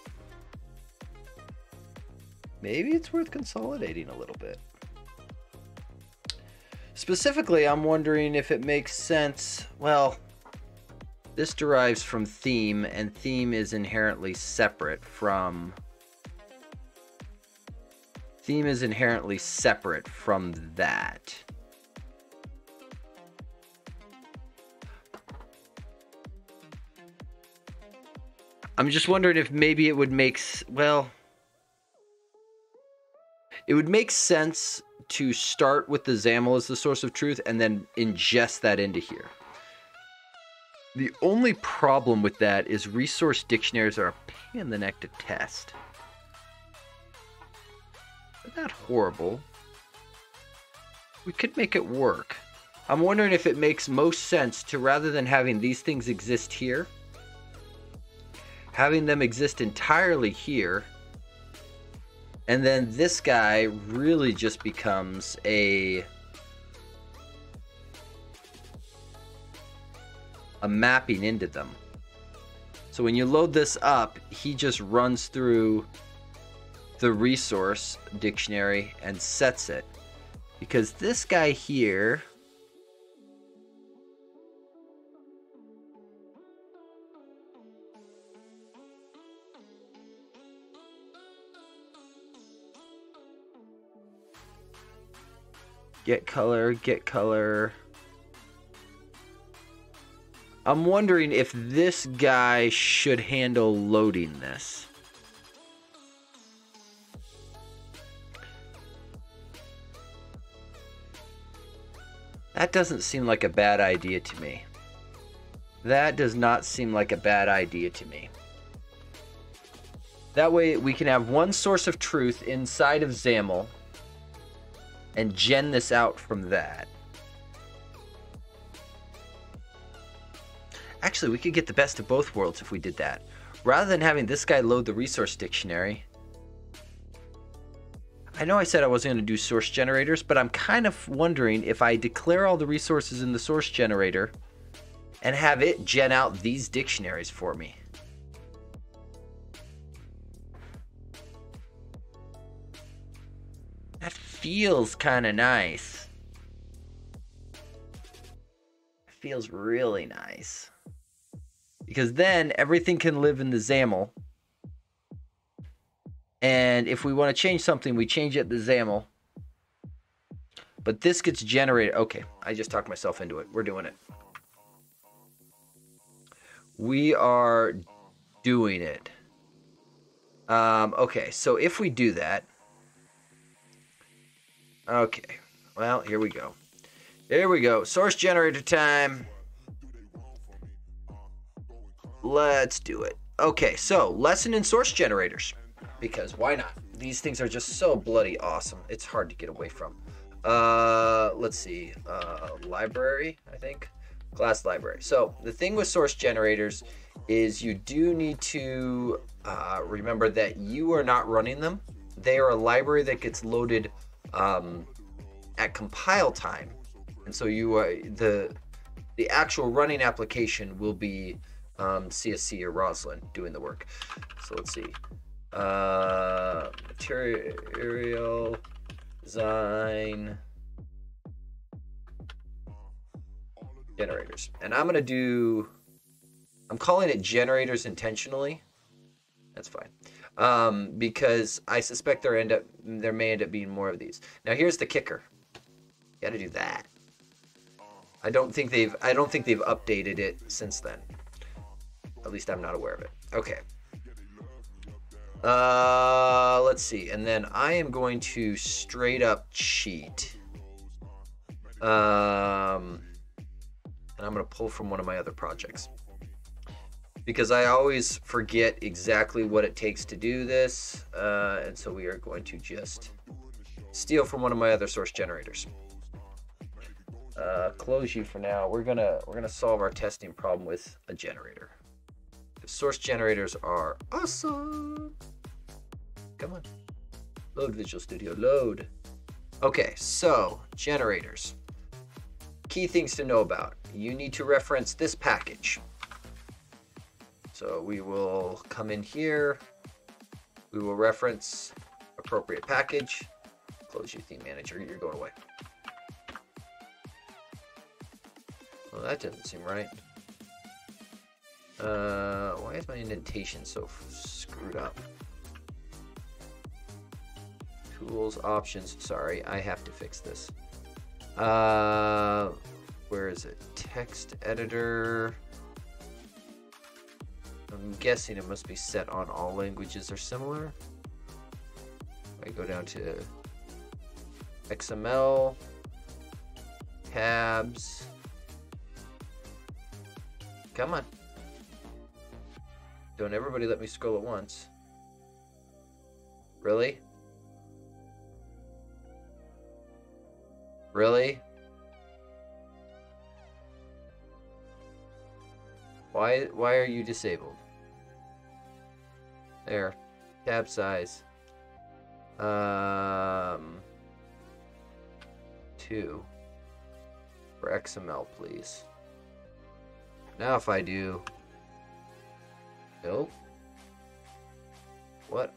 [SPEAKER 1] Maybe it's worth consolidating a little bit. Specifically, I'm wondering if it makes sense. Well, this derives from theme, and theme is inherently separate from... Theme is inherently separate from that. I'm just wondering if maybe it would make... Well... It would make sense to start with the XAML as the source of truth and then ingest that into here. The only problem with that is resource dictionaries are a pain in the neck to test. They're not horrible. We could make it work. I'm wondering if it makes most sense to, rather than having these things exist here, having them exist entirely here, and then this guy really just becomes a mapping into them. So when you load this up, he just runs through the resource dictionary and sets it. Because this guy here... Get color. I'm wondering if this guy should handle loading this. That doesn't seem like a bad idea to me. That does not seem like a bad idea to me. That way we can have one source of truth inside of XAML and gen this out from that. Actually, we could get the best of both worlds if we did that. Rather than having this guy load the resource dictionary. I know I said I wasn't going to do source generators, but I'm kind of wondering if I declare all the resources in the source generator and have it gen out these dictionaries for me. That feels kind of nice. It feels really nice. Because then everything can live in the XAML. And if we want to change something, we change it in the XAML. But this gets generated. Okay, I just talked myself into it. We're doing it. We are doing it. Okay, so if we do that. Okay, well, here we go. Here we go. Source generator time. Let's do it. Okay, so lesson in source generators. Because why not? These things are just so bloody awesome. It's hard to get away from. Let's see. Library, I think. Class library. So the thing with source generators is you do need to remember that you are not running them. They are a library that gets loaded at compile time. And so you the actual running application will be CSC or Roslyn doing the work. So let's see. Material design generators. And I'm calling it generators intentionally. That's fine. Because I suspect there may end up being more of these. Now here's the kicker. You gotta do that. I don't think they've updated it since then. At least I'm not aware of it. Okay. Let's see. And then I am going to straight up cheat. And I'm going to pull from one of my other projects. Because I always forget exactly what it takes to do this. And so we are going to just steal from one of my other source generators. Close you for now. We're gonna solve our testing problem with a generator. The source generators are awesome. Come on. Load Visual Studio, load. Okay, so generators. Key things to know about. You need to reference this package. So we will come in here. We will reference appropriate package. Close your theme manager, you're going away. Well, that doesn't seem right. Why is my indentation so screwed up? Tools, options. Sorry, I have to fix this. Where is it? Text editor. I'm guessing it must be set on all languages are similar. I go down to XAML, tabs. Come on. Don't everybody let me scroll at once. Really? Really? Why are you disabled? There. Tab size. 2 for XML, please. Now if I do... Nope. What?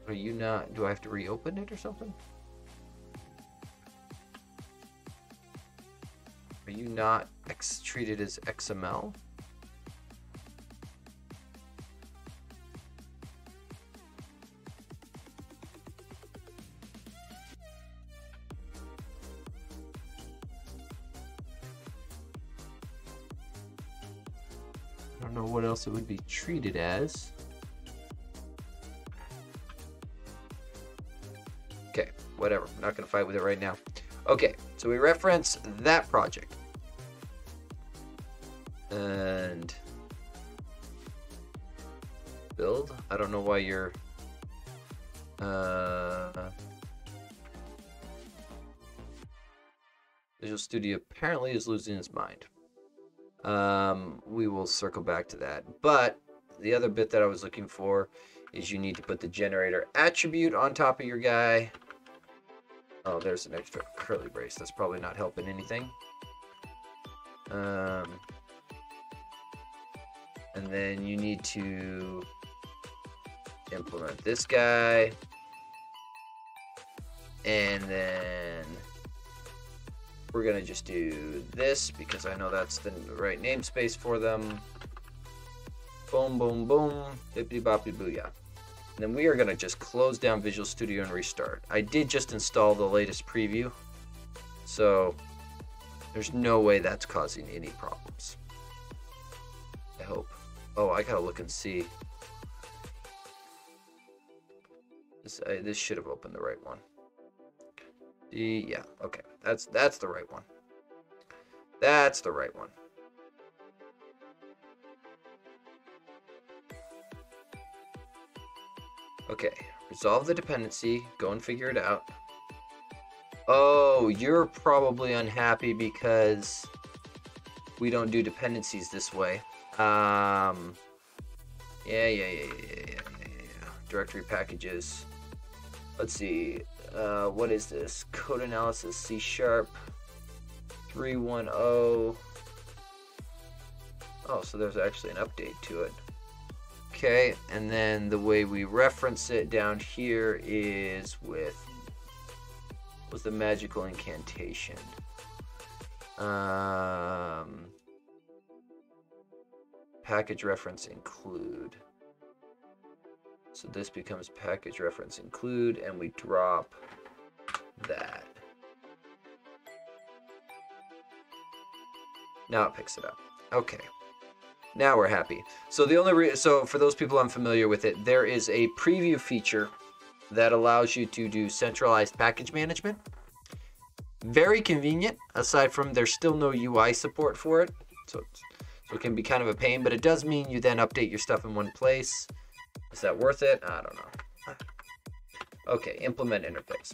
[SPEAKER 1] Are you not... Do I have to reopen it or something? Are you not treated as XML? I don't know what else it would be treated as. Okay, whatever. I'm not going to fight with it right now. Okay, so we reference that project. And build. I don't know why you're Visual Studio apparently is losing its mind. We will circle back to that. But the other bit that I was looking for is you need to put the generator attribute on top of your guy. Oh, there's an extra curly brace. That's probably not helping anything. And then you need to implement this guy. And then we're going to just do this because I know that's the right namespace for them. Boom, boom, boom. Bippity boppity booyah. And then we are going to just close down Visual Studio and restart. I did just install the latest preview, so there's no way that's causing any problems. I hope. Oh, I gotta look and see. This should have opened the right one. Yeah, okay. That's the right one. That's the right one. Okay, resolve the dependency, go and figure it out. Oh, you're probably unhappy because we don't do dependencies this way. Yeah. Directory packages. Let's see. What is this? Code analysis C# 310. Oh, so there's actually an update to it. Okay, and then the way we reference it down here is with the magical incantation. Package reference include. So this becomes package reference include, and we drop that. Now it picks it up. Okay. Now we're happy. So the only so for those people unfamiliar with it, there is a preview feature that allows you to do centralized package management. Very convenient, aside from there's still no UI support for it. So it can be kind of a pain, but it does mean you then update your stuff in one place. Is that worth it? I don't know. Okay, implement interface.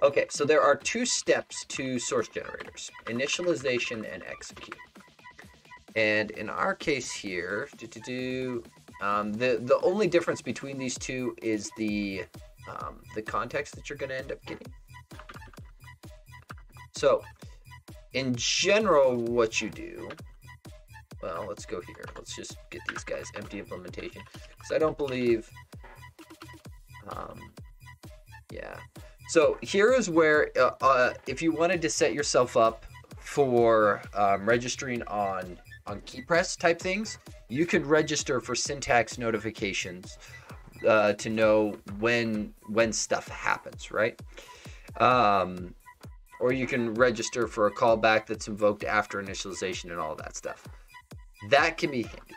[SPEAKER 1] Okay, so there are 2 steps to source generators: initialization and execute. And in our case here, the only difference between these two is the context that you're going to end up getting. So, in general, what you do, well, let's go here. Let's just get these guys empty implementation, because I don't believe, yeah. So here is where, if you wanted to set yourself up for registering on key press type things, you could register for syntax notifications to know when stuff happens, right? Or you can register for a callback that's invoked after initialization and all of that stuff. That can be handy.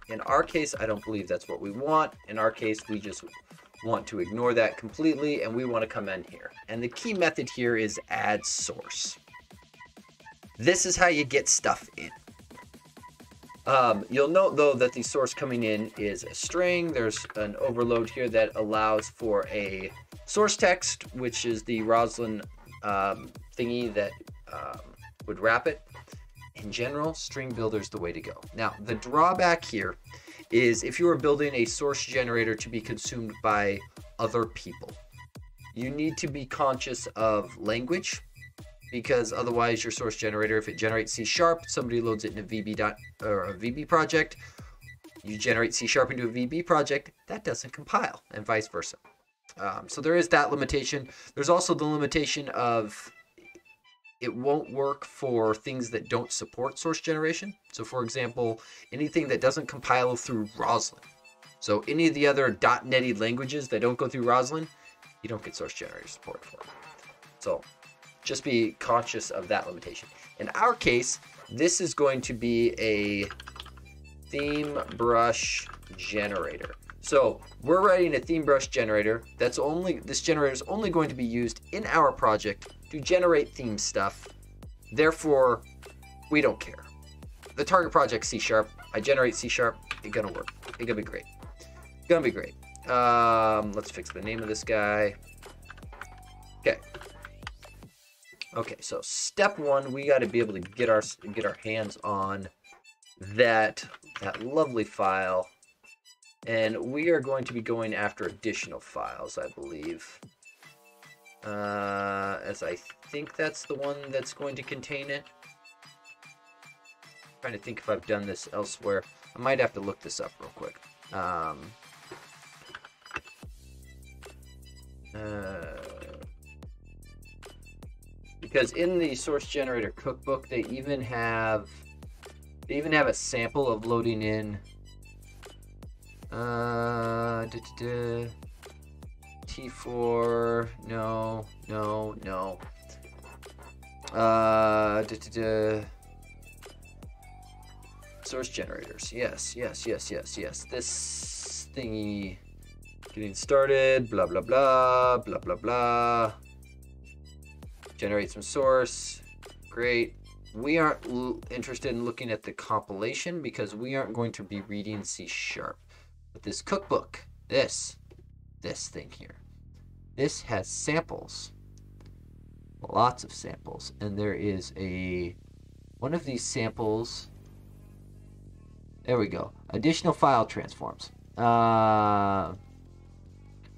[SPEAKER 1] In our case, I don't believe that's what we want. In our case, we just want to ignore that completely, and we want to come in here. And the key method here is add source. This is how you get stuff in. You'll note, though, that the source coming in is a string. There's an overload here that allows for a source text, which is the Roslyn thingy that would wrap it. In general, string builder is the way to go. Now, the drawback here is if you are building a source generator to be consumed by other people, you need to be conscious of language, because otherwise your source generator, if it generates C#, somebody loads it in a VB project, you generate C# into a VB project, that doesn't compile, and vice versa. So there is that limitation. There's also the limitation of it won't work for things that don't support source generation. So for example, anything that doesn't compile through Roslyn. So any of the other .NET-y languages that don't go through Roslyn, you don't get source generator support for. So just be conscious of that limitation. In our case, this is going to be a theme brush generator. So we're writing a theme brush generator. This generator is only going to be used in our project to generate theme stuff. Therefore, we don't care. The target project C#. I generate C#. It's gonna work. It's gonna be great. It's gonna be great. Let's fix the name of this guy. Okay. Okay. So step one, we got to be able to get our hands on that lovely file. And we are going to be going after additional files, I believe. As I think that's the one that's going to contain it. I'm trying to think if I've done this elsewhere. I might have to look this up real quick. Because in the source generator cookbook, they even have a sample of loading in T4, no. Source generators, yes. This thingy, getting started, blah, blah, blah, blah, blah, blah. Generate some source, great. We aren't interested in looking at the compilation because we aren't going to be reading C#. But this cookbook, this thing here, this has samples, lots of samples, and there is one of these samples. There we go. Additional file transforms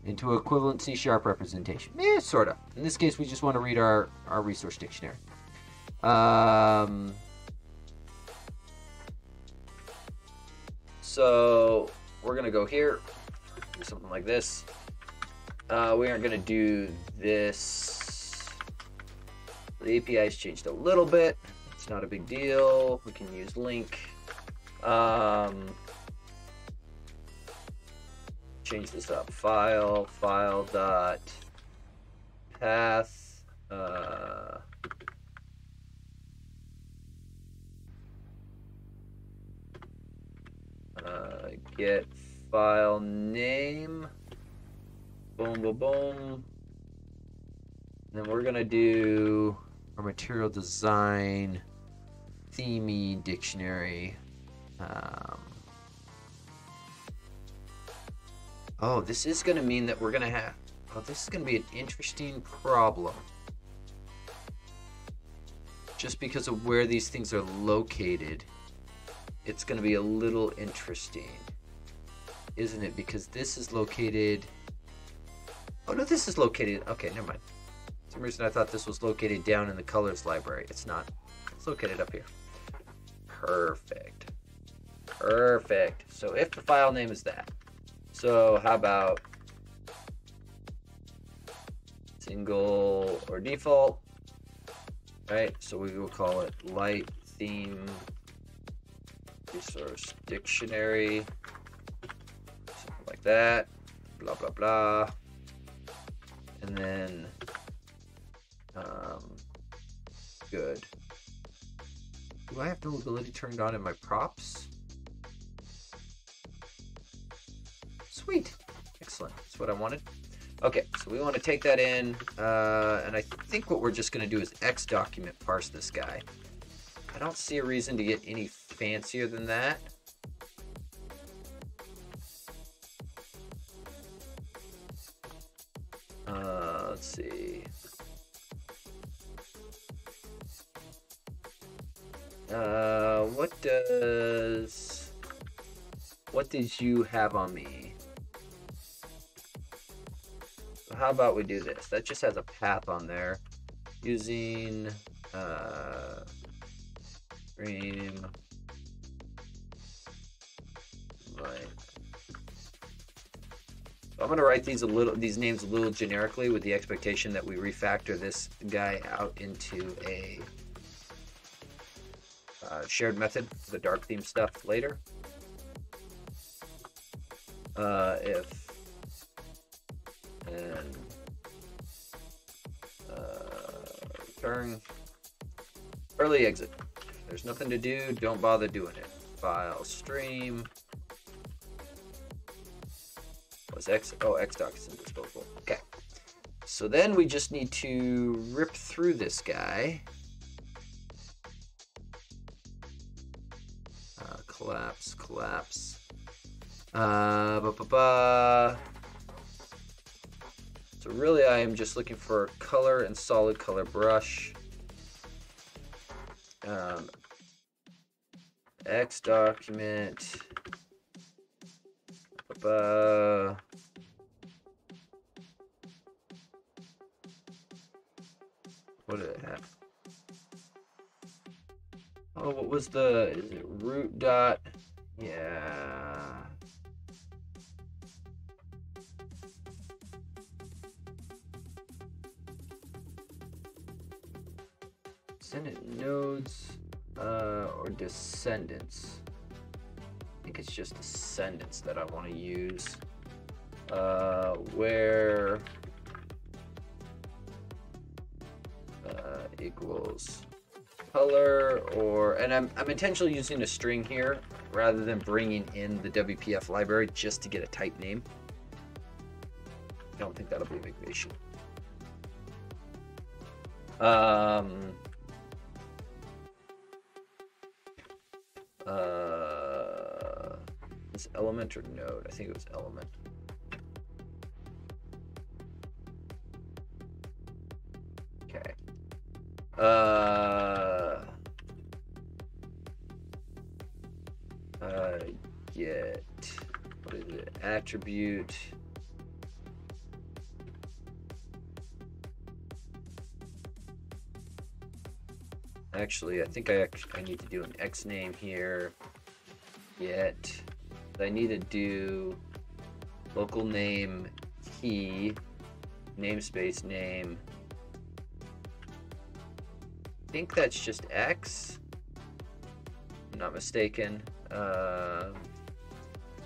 [SPEAKER 1] into equivalent C# representation. Sort of. In this case, we just want to read our resource dictionary. So we're gonna go here, do something like this. We aren't gonna do this. The API has changed a little bit. It's not a big deal. We can use link. Change this up. File dot path. Get file name. Boom, boom, boom. And then we're gonna do our material design themey dictionary. Oh, this is gonna mean that we're gonna have. Oh, this is gonna be an interesting problem. Just because of where these things are located, it's gonna be a little interesting, isn't it? Because this is located. Oh no, this is located. Okay, never mind. So some reason I thought this was located down in the colors library. It's not. It's located up here. Perfect. Perfect. So if the file name is that. So how about single or default? Right? So we will call it light theme resource dictionary. Something like that. Blah, blah, blah. And then good. Do I have nullability turned on in my props? Sweet. Excellent. That's what I wanted. Okay, so we want to take that in, and I think what we're just going to do is X document parse this guy. I don't see a reason to get any fancier than that. Let's see. What did you have on me? So how about we do this? That just has a path on there. Using stream right. So I'm going to write these names a little generically with the expectation that we refactor this guy out into a shared method for the dark theme stuff later. If and return early exit. There's nothing to do. Don't bother doing it. File stream. Was X? Oh, Xdoc is indisposable. Okay. So then we just need to rip through this guy. Collapse, collapse. So really I am just looking for a color and solid color brush. X document. What did it have? Oh, what was the, is it root dot? Yeah. Descendant nodes or descendants. I think it's just descendants that I want to use. Where equals color, or, and I'm intentionally using a string here rather than bringing in the WPF library just to get a type name. I don't think that'll be a big issue. Is element or node? I think it was element. Okay. Get, what is it? Attribute. Actually, I think I need to do an X name here. Get. I need to do local name key, namespace name. I think that's just X. If I'm not mistaken.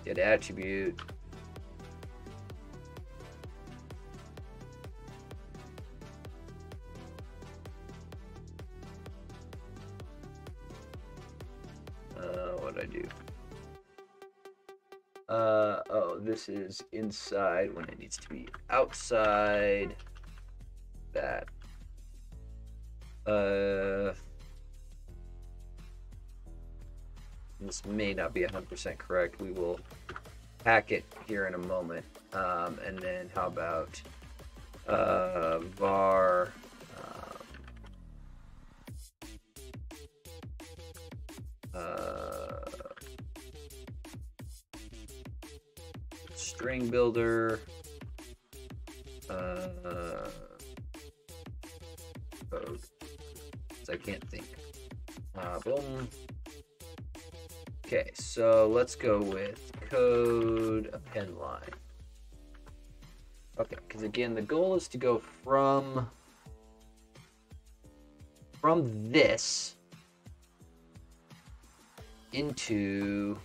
[SPEAKER 1] Get attribute. What did I do? Oh, this is inside when it needs to be outside that. This may not be 100% correct. We will hack it here in a moment. And then how about var string builder I can't think. Boom. Okay, so let's go with code append line. Okay, because again, the goal is to go from this into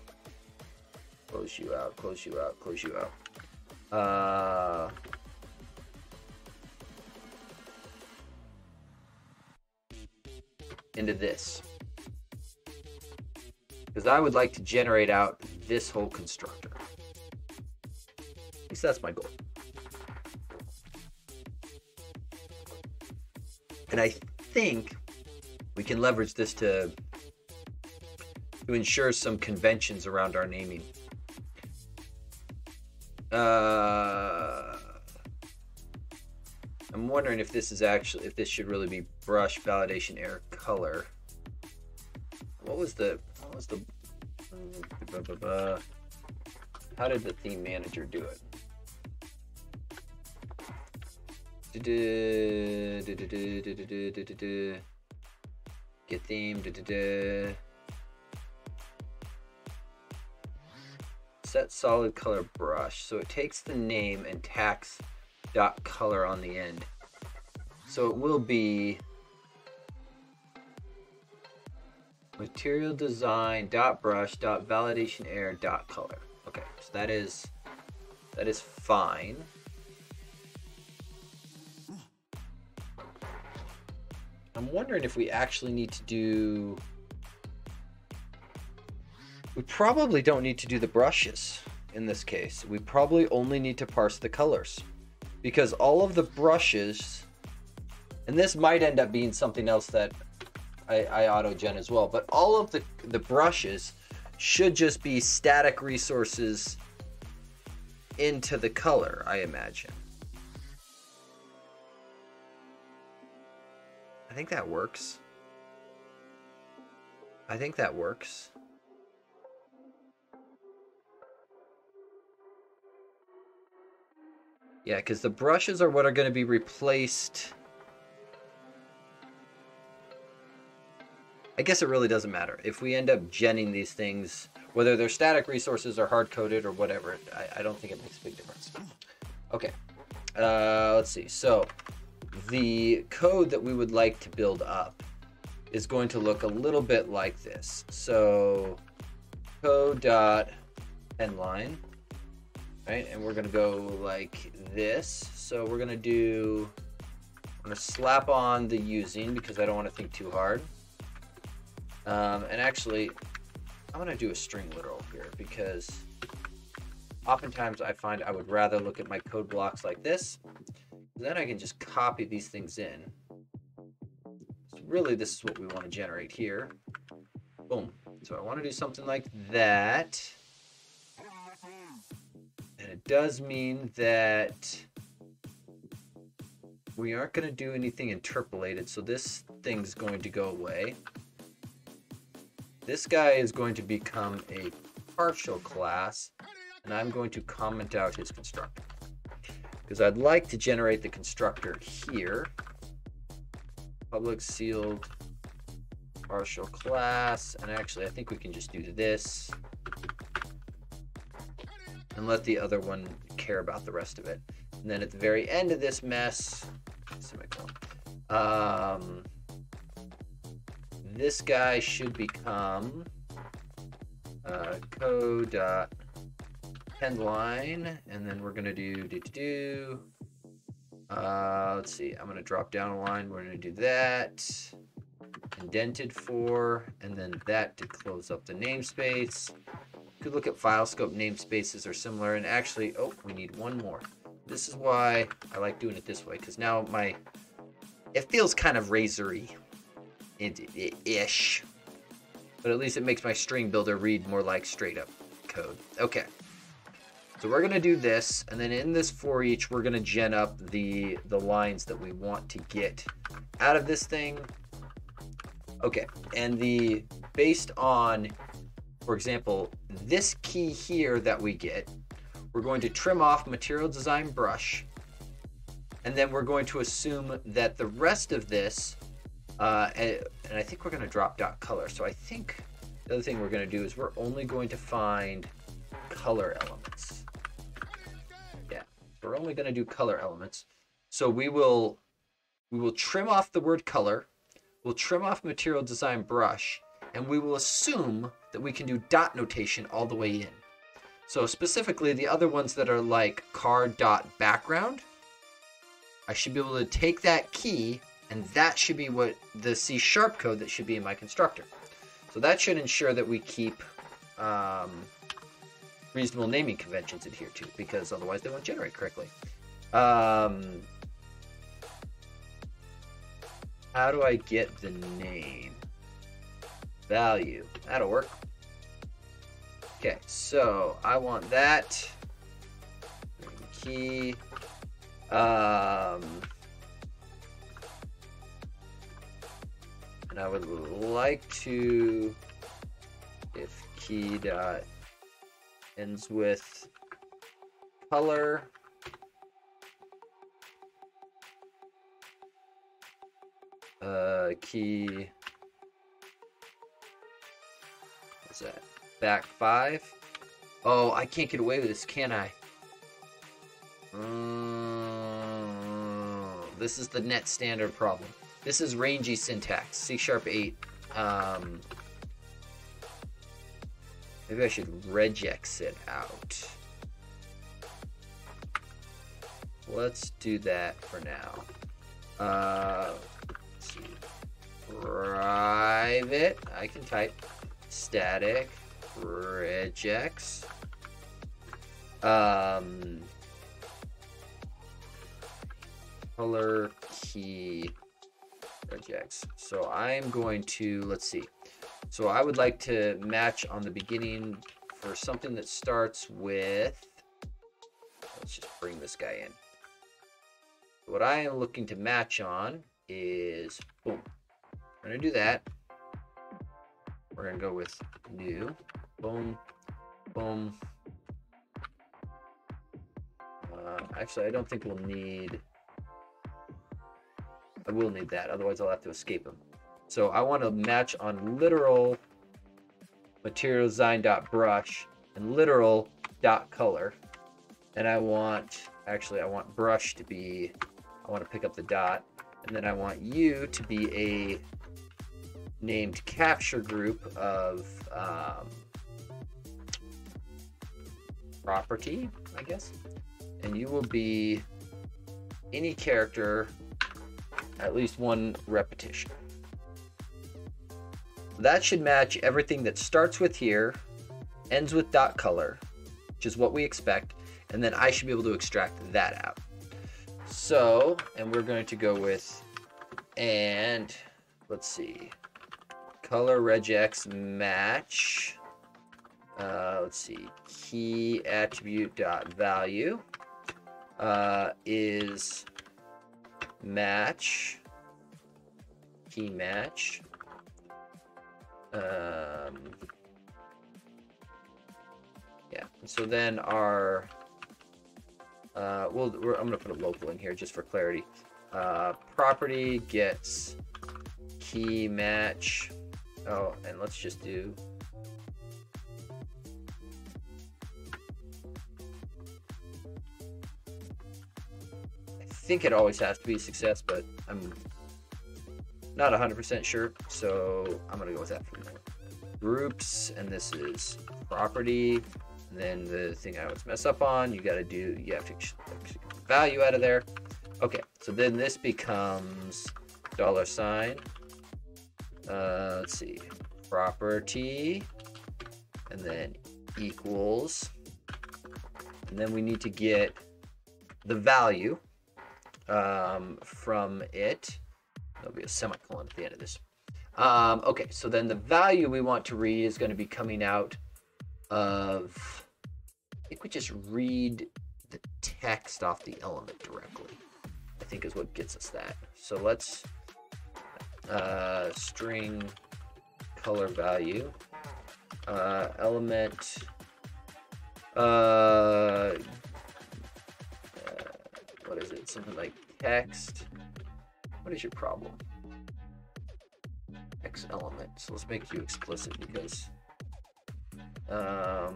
[SPEAKER 1] close you out, close you out, close you out. Into this. Because I would like to generate out this whole constructor. At least that's my goal. And I think we can leverage this to ensure some conventions around our naming. I'm wondering if this is actually, if this should really be brush, validation, error, color. What was the how did the theme manager do it? Get theme. Set solid color brush. So it takes the name and tacks dot color on the end. So it will be material design dot brush dot validation error dot color. Okay, so that is fine. I'm wondering if we actually need to do. We probably don't need to do the brushes in this case. We probably only need to parse the colors, because all of the brushes, and this might end up being something else that I auto-gen as well, but all of the brushes should just be static resources into the color, I imagine. I think that works. I think that works. Yeah, because the brushes are what are going to be replaced. I guess it really doesn't matter. If we end up genning these things, whether they're static resources or hard-coded or whatever, I don't think it makes a big difference. Okay, let's see. So the code that we would like to build up is going to look a little bit like this. So code.endline, right? And we're going to go like this. So we're going to do, I'm going to slap on the using because I don't want to think too hard. And actually, I'm going to do a string literal here because oftentimes I find I would rather look at my code blocks like this. Then I can just copy these things in. So really, this is what we want to generate here. Boom. So I want to do something like that. And it does mean that we aren't going to do anything interpolated. So this thing's going to go away. This guy is going to become a partial class, and I'm going to comment out his constructor. Because I'd like to generate the constructor here. Public sealed partial class. And actually, I think we can just do this. And let the other one care about the rest of it. And then at the very end of this mess, semicolon. This guy should become code.endline, and then we're going to do let's see, I'm going to drop down a line. We're going to do that, indented for, and then that to close up the namespace. You could look at file scope namespaces are similar, and actually, oh, we need one more. This is why I like doing it this way, because now it feels kind of razory. Ish, but at least it makes my string builder read more like straight up code. Okay, so we're gonna do this, and then in this for each, we're gonna gen up the lines that we want to get out of this thing. Okay, and based on, for example, this key here that we get, we're going to trim off material design brush, and then we're going to assume that the rest of this And I think we're going to drop dot color. So I think the other thing we're going to do is we're only going to find color elements. Yeah, we're only going to do color elements. So we will trim off the word color. We'll trim off material design brush, and we will assume that we can do dot notation all the way in. So specifically, the other ones that are like car dot background, I should be able to take that key, and that should be what the C# code that should be in my constructor. So that should ensure that we keep reasonable naming conventions adhered to, because otherwise they won't generate correctly. How do I get the name? Value. That'll work. Okay, so I want that. Key. And I would like to, if key dot ends with color, key, what's that? Back 5. Oh, I can't get away with this, can I? This is the net standard problem. This is rangy syntax, C#8. Maybe I should regex it out. Let's do that for now. Let's see. Private, I can type static regex. Color key regex. So I'm going to, let's see. So I would like to match on the beginning for something that starts with, let's just bring this guy in. What I am looking to match on is, boom. We're going to do that. We're going to go with new. Boom. Boom. Actually, I don't think we'll need, I will need that. Otherwise, I'll have to escape them. So I want to match on literal material design.brush and literal.color. And I want, actually, I want brush to be, I want to pick up the dot. And then I want you to be a named capture group of property, I guess. And you will be any character, at least one repetition. That should match everything that starts with here, ends with dot color, which is what we expect, and then I should be able to extract that out. So, and we're going to go with, and let's see, color regex match. Let's see, key attribute dot value is match, key match. Yeah, so then our I'm gonna put a local in here just for clarity. Property gets key match. Oh, and let's just do, I think it always has to be a success, but I'm not 100% sure, so I'm gonna go with that for now. Groups, and this is property. And then the thing I always mess up on, you have to get the value out of there. Okay, so then this becomes $. Let's see, property, and then equals, and then we need to get the value from it. There'll be a semicolon at the end of this. Okay, so then the value we want to read is going to be coming out of, I think we just read the text off the element directly, I think is what gets us that. So let's string color value, element, what is it, something like text. What is your problem? X element. So let's make you explicit because the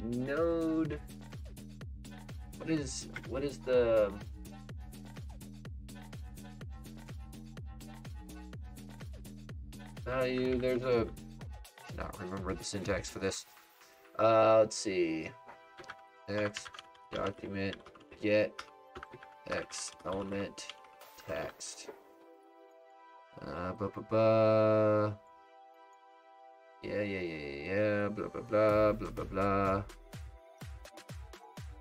[SPEAKER 1] node. What is the value? There's a cannot remember the syntax for this. Let's see. X document get X element text. Yeah. Blah blah blah blah blah blah.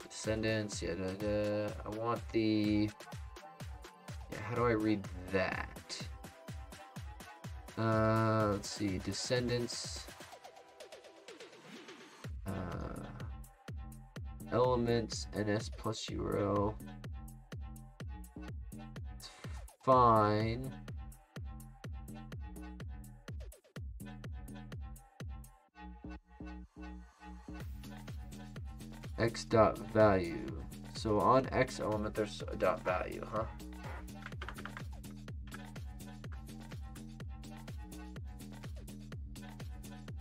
[SPEAKER 1] Descendants. Yeah. I want the. Yeah. How do I read that? Let's see. Descendants. Elements ns plus URL. It's fine. X dot value. So on X element there's a dot value, huh?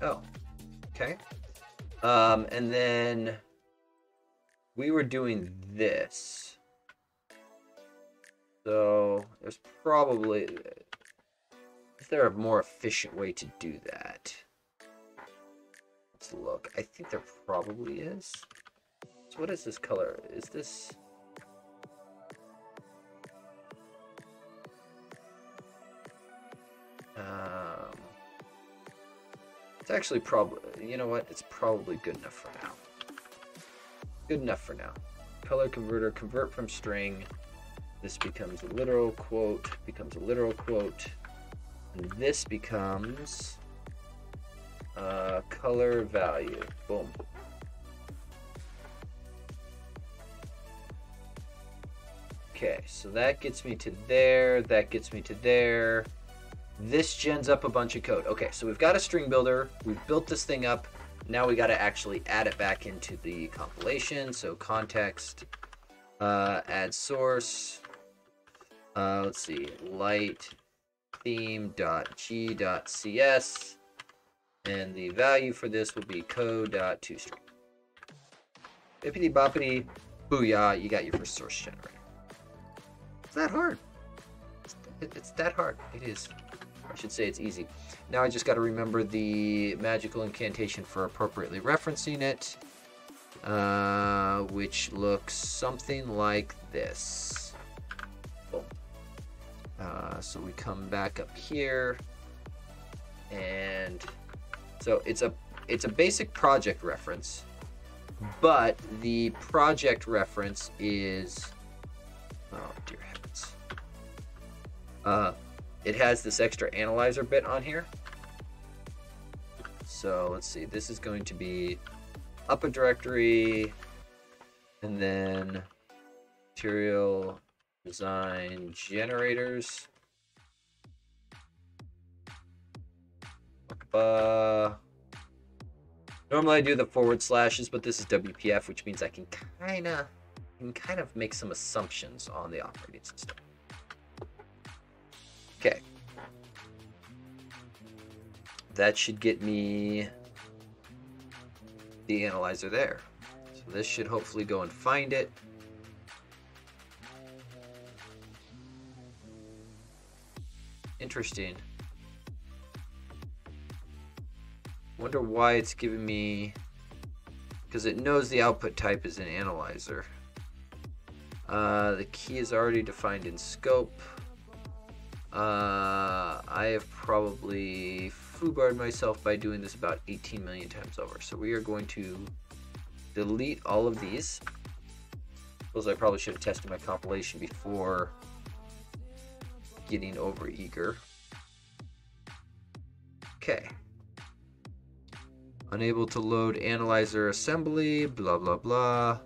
[SPEAKER 1] Oh, okay. And then we were doing this. So there's probably, is there a more efficient way to do that? Let's look. I think there probably is. So what is this color? Is this... it's actually probably, you know what? It's probably good enough for now. Good enough for now. Color converter, convert from string. This becomes a literal quote, and this becomes color value. Boom. Okay, so that gets me to there, that gets me to there. This gens up a bunch of code. Okay, so we've got a string builder, we've built this thing up, now we got to actually add it back into the compilation. So context, add source, let's see, light theme.g.cs, and the value for this will be code.toString. Bippity boppity, booyah, you got your first source generator. It's that hard. It's that hard. It is. I should say it's easy. Now I just got to remember the magical incantation for appropriately referencing it, which looks something like this. Boom. So we come back up here, and so it's a basic project reference, but the project reference is, oh dear heavens. It has this extra analyzer bit on here. So let's see, this is going to be up a directory, and then material design generators. Normally I do the forward slashes, but this is WPF, which means I can kind of make some assumptions on the operating system. Okay. That should get me the analyzer there. So this should hopefully go and find it. Interesting. Wonder why it's giving me, because it knows the output type is an analyzer. The key is already defined in scope. I have probably foobarred myself by doing this about 18 million times over. So we are going to delete all of these. Suppose I probably should have tested my compilation before getting over eager. Okay. Unable to load analyzer assembly, blah, blah, blah.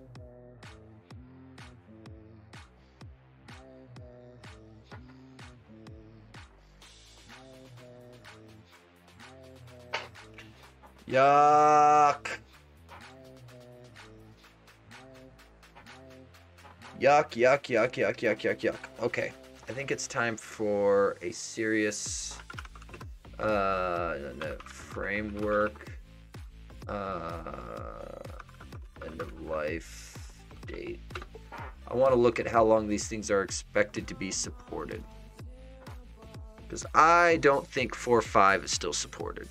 [SPEAKER 1] Yuck. Yuck, yuck, yuck, yuck, yuck, yuck, yuck. Okay, I think it's time for a serious framework end of life date. I want to look at how long these things are expected to be supported, because I don't think 4.5 is still supported.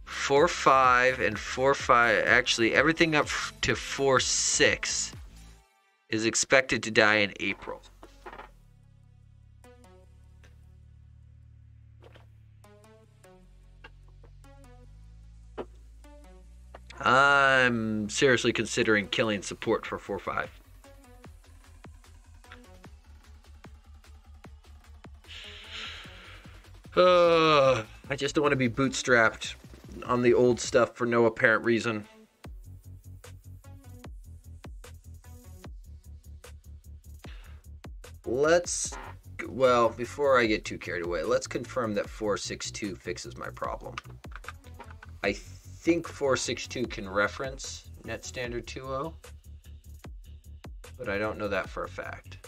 [SPEAKER 1] Four five and 4.5, actually everything up to 4.6 is expected to die in April. I'm seriously considering killing support for 4.5. I just don't want to be bootstrapped on the old stuff for no apparent reason. Well, before I get too carried away, let's confirm that 4.6.2 fixes my problem. I think 4.6.2 can reference net standard 2.0, but I don't know that for a fact.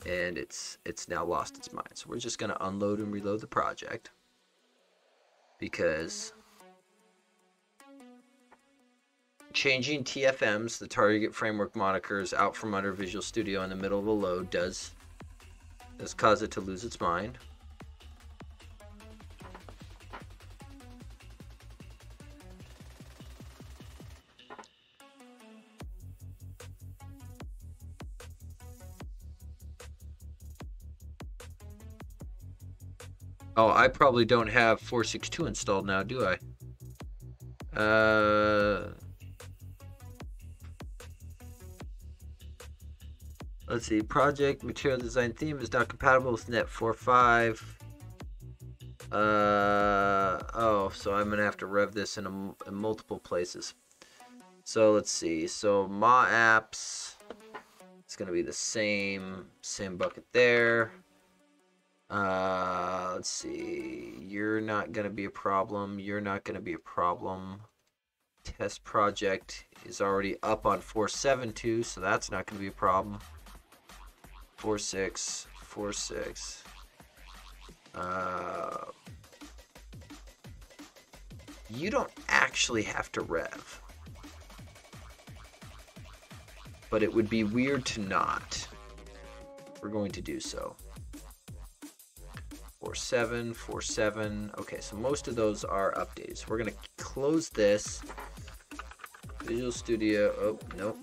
[SPEAKER 1] And it's now lost its mind. So we're just going to unload and reload the project, because changing TFMs, the target framework monikers, out from under Visual Studio in the middle of a load does cause it to lose its mind. Oh, I probably don't have 4.6.2 installed now, do I? Let's see. Project material design theme is not compatible with net 4.5. Oh, so I'm gonna have to rev this in multiple places. So let's see. So Ma apps, it's gonna be the same bucket there. Let's see. You're not gonna be a problem. You're not gonna be a problem. Test project is already up on 4.7.2, so that's not gonna be a problem. 4.6, 4.6. You don't actually have to rev, but it would be weird to not. We're going to do so. 4.7, 4.7. Okay, so most of those are updates. So we're going to close this. Visual Studio. Oh, nope.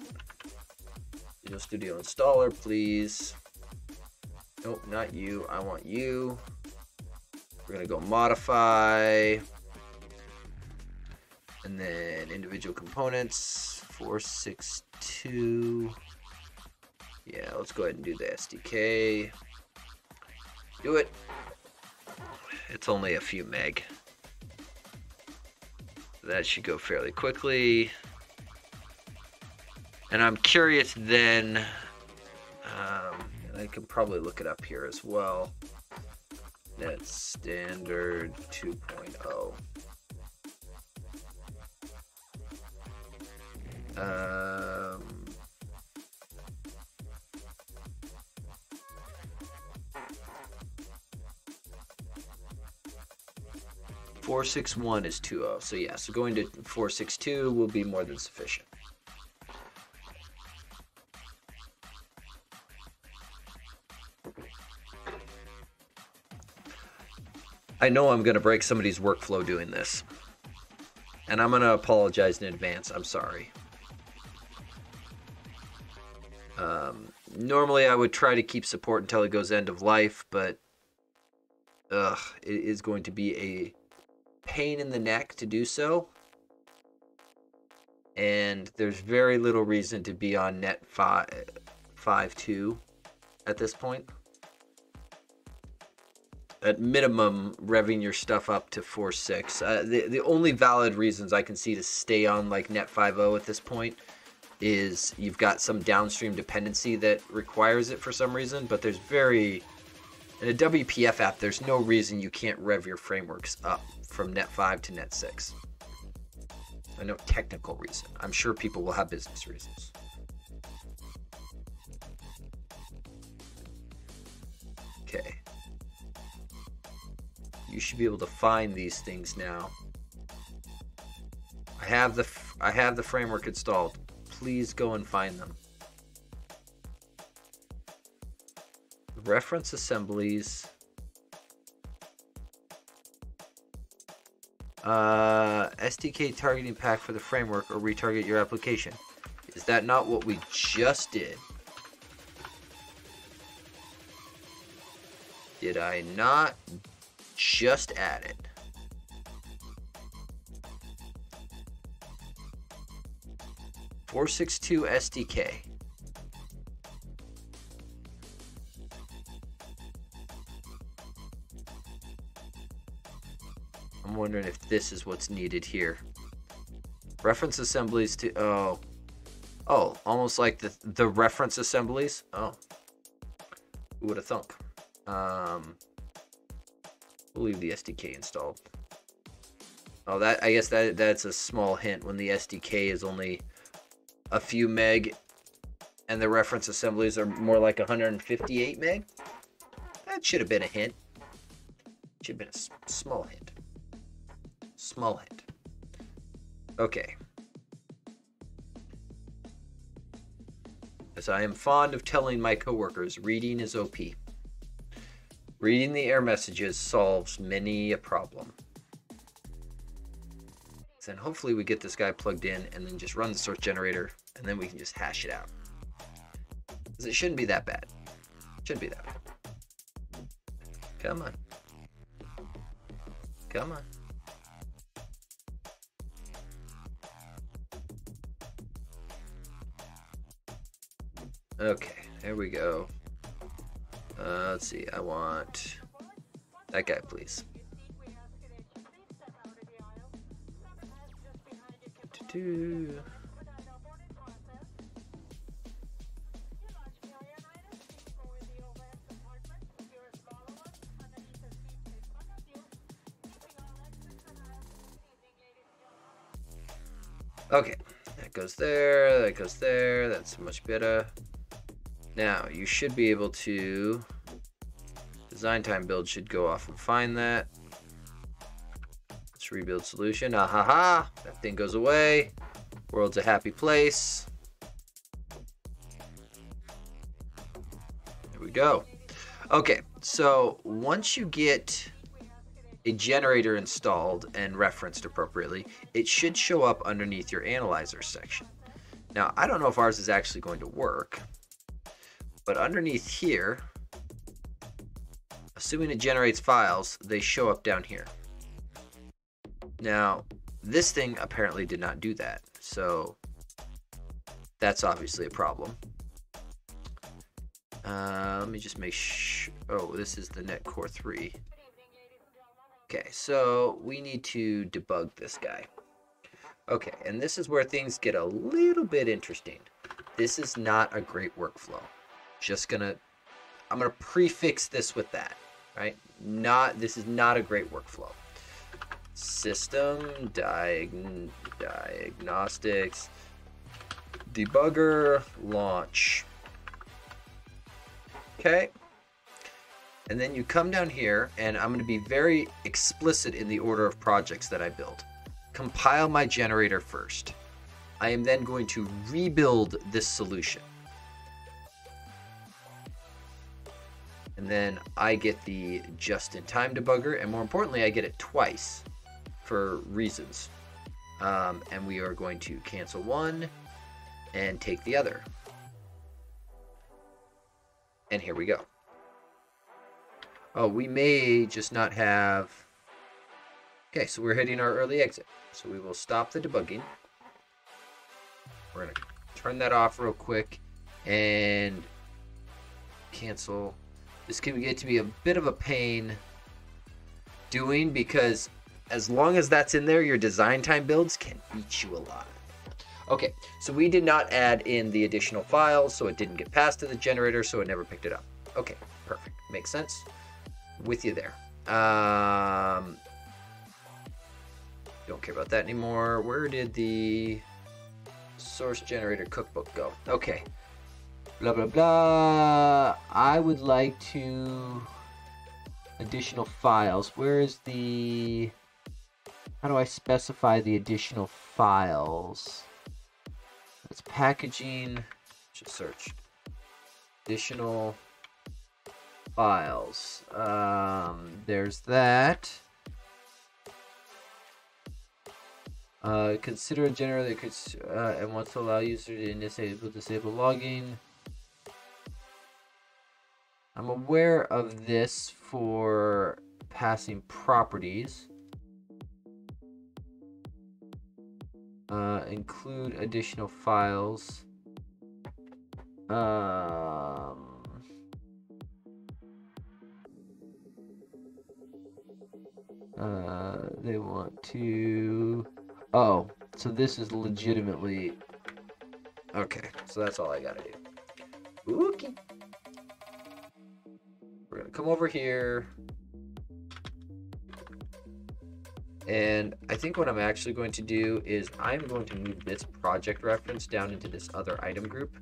[SPEAKER 1] Visual Studio installer, please. Nope, not you. I want you. We're going to go modify. And then individual components. 4.6.2. Yeah, let's go ahead and do the SDK. Do it. It's only a few meg. That should go fairly quickly. And I'm curious then, and I can probably look it up here as well. Net standard 2.0. 4.6.1 is 2.0. So yeah, so going to 4.6.2 will be more than sufficient. I know I'm going to break somebody's workflow doing this, and I'm going to apologize in advance. I'm sorry. Normally I would try to keep support until it goes end of life, but it is going to be a pain in the neck to do so, and there's very little reason to be on net 5.2 at this point. At minimum, revving your stuff up to 4.6. The only valid reasons I can see to stay on like net 5.0 at this point is you've got some downstream dependency that requires it for some reason, but there's very In a WPF app, there's no reason you can't rev your frameworks up from Net 5 to Net 6. I know technical reason. I'm sure people will have business reasons. Okay. You should be able to find these things now. I have the framework installed. Please go and find them. Reference assemblies. SDK targeting pack for the framework or retarget your application. Is that not what we just did? Did I not just add it? .462 SDK. I'm wondering if this is what's needed here. Reference assemblies to oh, almost like the reference assemblies. Oh, who would have thunk? We'll leave the SDK installed. Oh, that I guess that's a small hint when the SDK is only a few meg and the reference assemblies are more like 158 meg. That should have been a hint. Should have been a small hint. Small hint. Okay. As I am fond of telling my coworkers, reading is OP. Reading the error messages solves many a problem. Then hopefully we get this guy plugged in and then just run the source generator and then we can just hash it out. Because it shouldn't be that bad. Shouldn't be that bad. Come on. Come on. Okay, there we go. Let's see, I want that guy, please. Okay, that goes there, that goes there, that's much better. Now, you should be able to, design time build should go off and find that. Let's rebuild solution, ahaha, that thing goes away. World's a happy place. There we go. Okay, so once you get a generator installed and referenced appropriately, it should show up underneath your analyzer section. Now, I don't know if ours is actually going to work, but underneath here, assuming it generates files, they show up down here. Now, this thing apparently did not do that, so that's obviously a problem. Let me just make sure. Oh, this is the Net Core 3. Okay, so we need to debug this guy. Okay, and this is where things get a little bit interesting. This is not a great workflow. I'm gonna prefix this with that, right? This is not a great workflow. System diagnostics debugger launch. Okay. And then you come down here, and I'm going to be very explicit in the order of projects that I build. Compile my generator first. I am then going to rebuild this solution. And then I get the just-in-time debugger, and more importantly, I get it twice for reasons. And we are going to cancel one and take the other. And here we go. Oh, we may just not have... Okay, so we're hitting our early exit. So we will stop the debugging. We're going to turn that off real quick and cancel. This can get to be a bit of a pain doing, because as long as that's in there, your design time builds can eat you alive. Okay, so we did not add in the additional files, so it didn't get passed to the generator, so it never picked it up. Okay, perfect. Makes sense. with you there. Don't care about that anymore. Where did the source generator cookbook go? Okay. Blah, blah, blah. I would like to... Additional files. Where is the... How do I specify the additional files? It's packaging. Just search. Additional files. There's that. Consider a generator that could and wants to allow user to disable logging. I'm aware of this for passing properties. Include additional files. They want to... Oh, so this is legitimately... Okay, so that's all I gotta do. Okay. We're gonna come over here. And I think what I'm actually going to do is I'm going to move this project reference down into this other item group,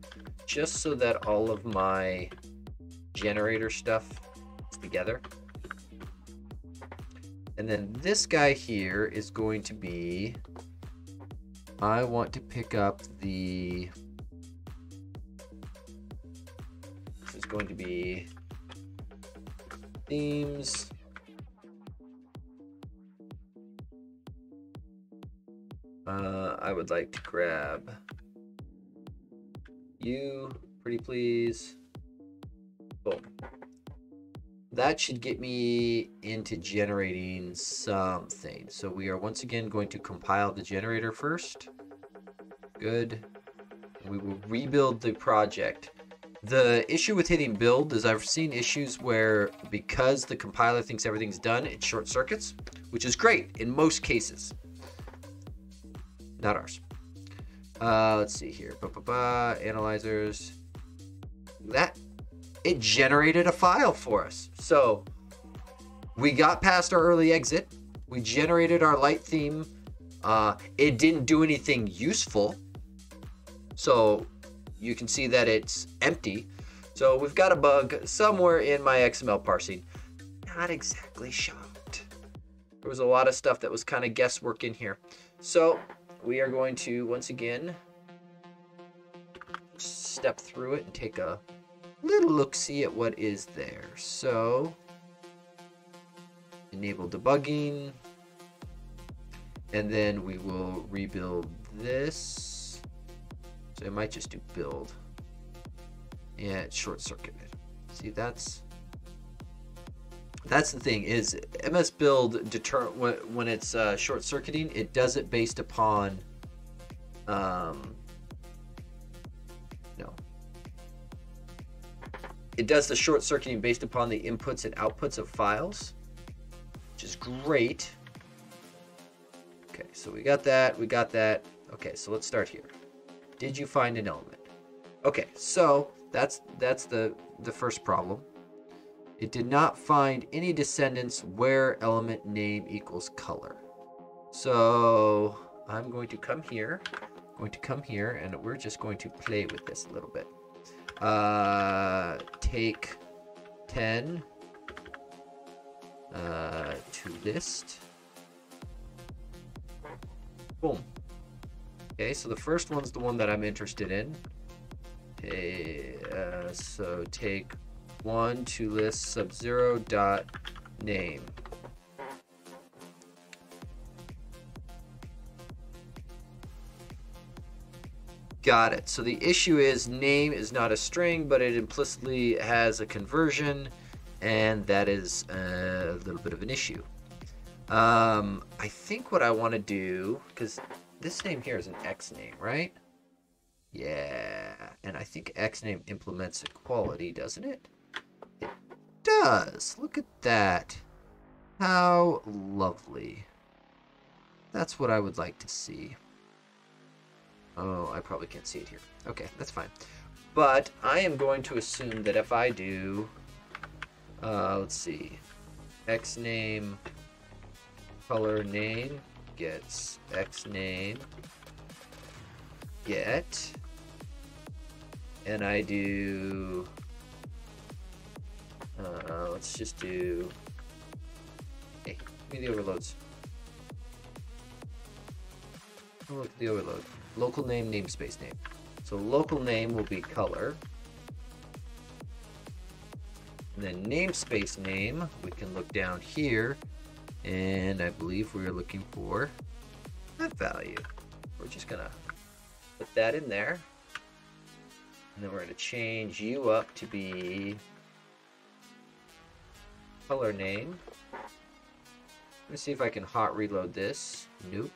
[SPEAKER 1] just so that all of my generator stuff is together. And then this guy here is going to be, I want to pick up the, this is going to be themes. I would like to grab you, pretty please. Boom. That should get me into generating something. So we are once again going to compile the generator first. Good. We will rebuild the project. The issue with hitting build is I've seen issues where because the compiler thinks everything's done, it short circuits, which is great in most cases. Not ours. Let's see here. Analyzers. It generated a file for us. So we got past our early exit. We generated our light theme. It didn't do anything useful. So you can see that it's empty. So we've got a bug somewhere in my XML parsing. Not exactly shocked. There was a lot of stuff that was kind of guesswork in here. So we are going to, once again, step through it and take a little look-see at what is there. So, enable debugging, and then we will rebuild this. So it might just do build. Yeah, it's short-circuited. See, that's the thing, is MS Build when it's short-circuiting, it does it based upon it does the short-circuiting based upon the inputs and outputs of files, which is great. Okay, so we got that. Okay, so let's start here. Did you find an element? Okay, so that's the first problem. It did not find any descendants where element name equals color. So I'm going to come here, and we're just going to play with this a little bit. Take 10 to list. Boom. Okay, so the first one's the one that I'm interested in. Okay, so take 1 to list sub0 dot name. Got it. So the issue is name is not a string, but it implicitly has a conversion, and that is a little bit of an issue. I think what I want to do, because this name here is an X name, right? Yeah, and I think X name implements equality, doesn't it? It does. Look at that. How lovely. That's what I would like to see. Oh, I probably can't see it here. Okay, that's fine. But I am going to assume that if I do, let's see, xname color name gets xname get, and I do, let's just do, hey, give me the overloads. Oh, look at the overload. Local name, namespace name. So local name will be color. And then namespace name, we can look down here, and I believe we're looking for that value. We're just gonna put that in there. And then we're gonna change you up to be color name. Let me see if I can hot reload this. Nope.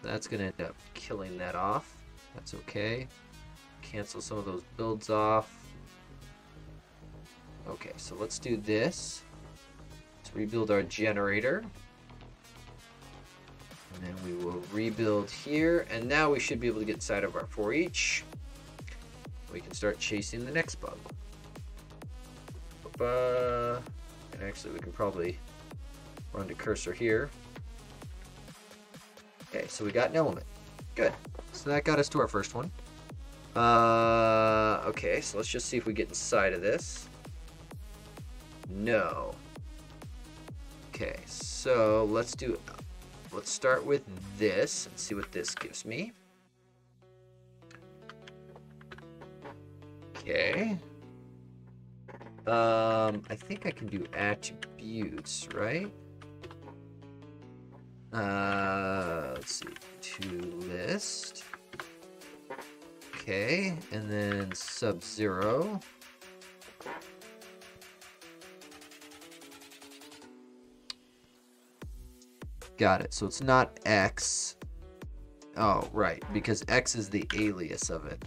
[SPEAKER 1] That's gonna end up killing that off. That's okay. Cancel some of those builds off. Okay, so let's do this. Let's rebuild our generator. And then we will rebuild here. And now we should be able to get inside of our for each. We can start chasing the next bug. And actually we can probably run the cursor here. Okay, so we got an element. Good. So that got us to our first one. Okay, so let's just see if we get inside of this. No. Okay, so let's start with this and see what this gives me. Okay. I think I can do attributes, right? Let's see, to list. Okay, and then sub-0. Got it. So it's not X. Oh, right, because X is the alias of it.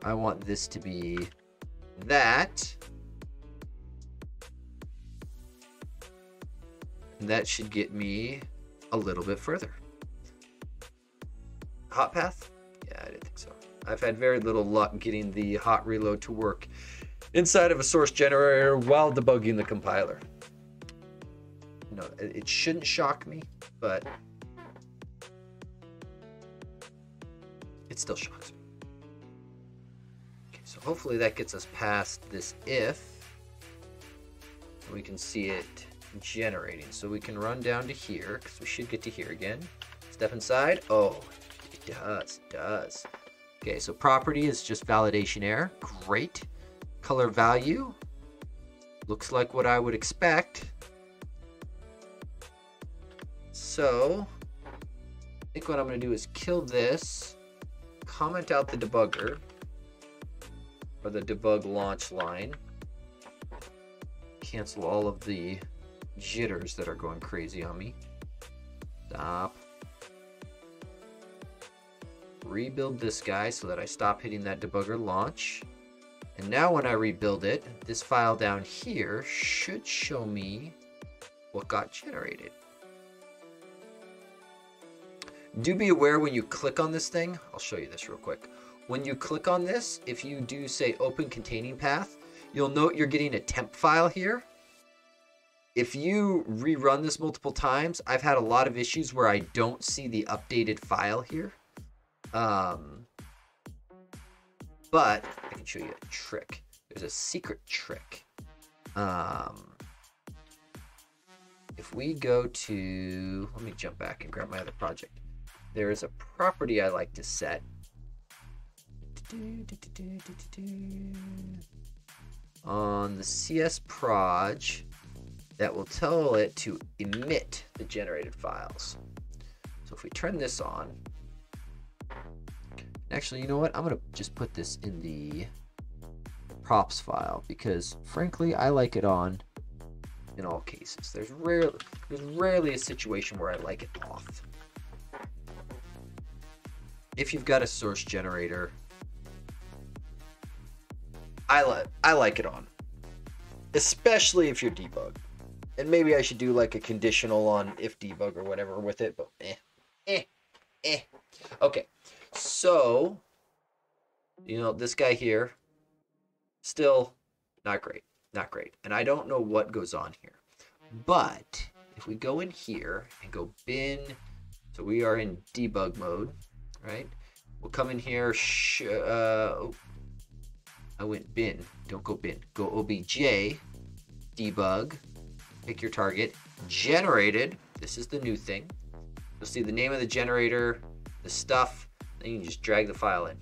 [SPEAKER 1] I want this to be that. And that should get me a little bit further. Hot path? Yeah, I didn't think so. I've had very little luck getting the hot reload to work inside of a source generator while debugging the compiler. No, it shouldn't shock me, but it still shocks me. Okay, so hopefully that gets us past this if. We can see it generating. So we can run down to here, because we should get to here again. Step inside. Oh, it does. Okay, so property is just validation error. Great. Color value. Looks like what I would expect. So, I think what I'm going to do is kill this, comment out the debugger, or the debug launch line, cancel all of the jitters that are going crazy on me. Stop. Rebuild this guy so that I stop hitting that debugger launch. And now when I rebuild it, this file down here should show me what got generated. Do be aware when you click on this thing, I'll show you this real quick. When you click on this, if you do say open containing path, you'll note you're getting a temp file here. If you rerun this multiple times, I've had a lot of issues where I don't see the updated file here. But I can show you a trick. There's a secret trick. If we go to, let me jump back and grab my other project. There is a property I like to set. On the CS proj that will tell it to emit the generated files. So if we turn this on, actually, you know what? I'm going to just put this in the props file because frankly, I like it on in all cases. There's rarely a situation where I like it off. If you've got a source generator, I like it on, especially if you're debug. And maybe I should do like a conditional on if debug or whatever with it, but Okay, so, you know, this guy here, still not great. Not great. And I don't know what goes on here. But if we go in here and go bin, so we are in debug mode, right? We'll come in here. Oh, I went bin. Don't go bin. Go obj, debug, pick your target, generated. This is the new thing. You'll see the name of the generator, the stuff, then you can just drag the file in.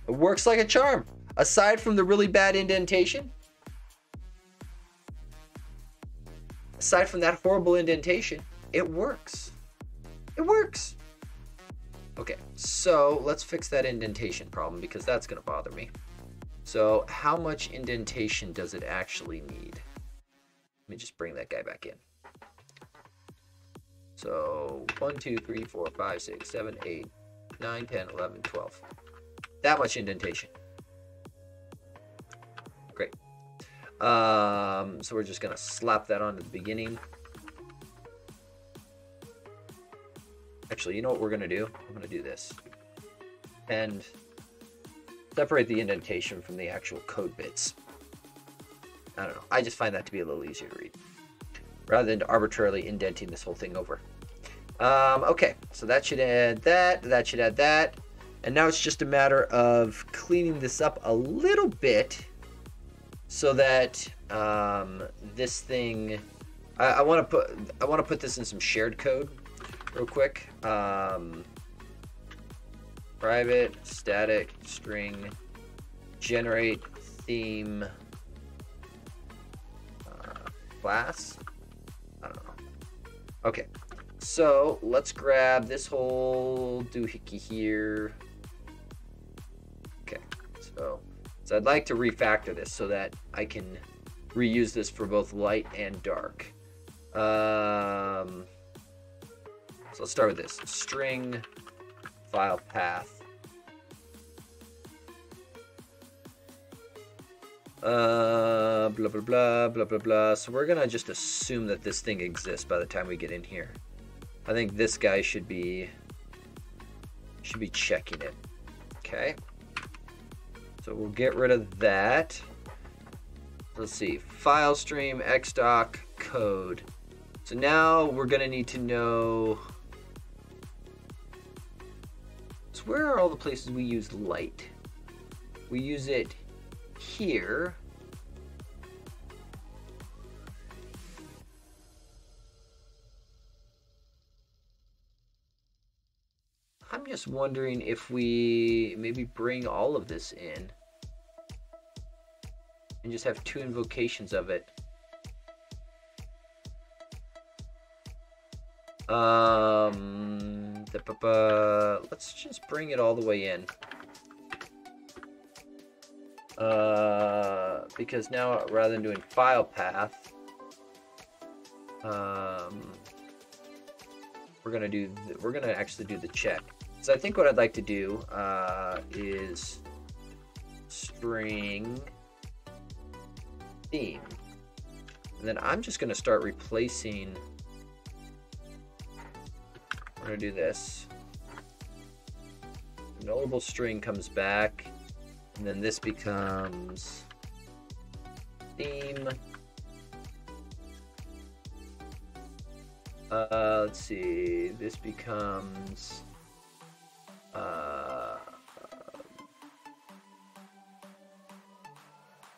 [SPEAKER 1] It works like a charm. Aside from the really bad indentation, aside from that horrible indentation, it works. It works. Okay, so let's fix that indentation problem because that's going to bother me. So how much indentation does it actually need? Let me just bring that guy back in. So 1, 2, 3, 4, 5, 6, 7, 8, 9, 10, 11, 12. That much indentation. Great. So we're just going to slap that onto the beginning. Actually, you know what we're going to do? I'm going to do this. And separate the indentation from the actual code bits. I don't know. I just find that to be a little easier to read. Rather than arbitrarily indenting this whole thing over. Okay, so that should add that. That should add that. And now it's just a matter of cleaning this up a little bit so that this thing... I want to put this in some shared code real quick. Private static string generate theme class. I don't know. Okay, so let's grab this whole doohickey here. Okay, so I'd like to refactor this so that I can reuse this for both light and dark. So let's start with this. String file path. Blah, blah, blah, blah, blah, blah. So we're going to just assume that this thing exists by the time we get in here. I think this guy should be checking it. Okay. So we'll get rid of that. Let's see. File stream, xdoc, code. So now we're going to need to know... So where are all the places we use light? We use it here. I'm just wondering if we maybe bring all of this in and just have 2 invocations of it. Let's just bring it all the way in. Because now rather than doing file path, we're gonna actually do the check. So I think what I'd like to do is string theme, and then I'm just gonna start replacing. We're gonna do this. Nullable string comes back. And then this becomes theme. Let's see. This becomes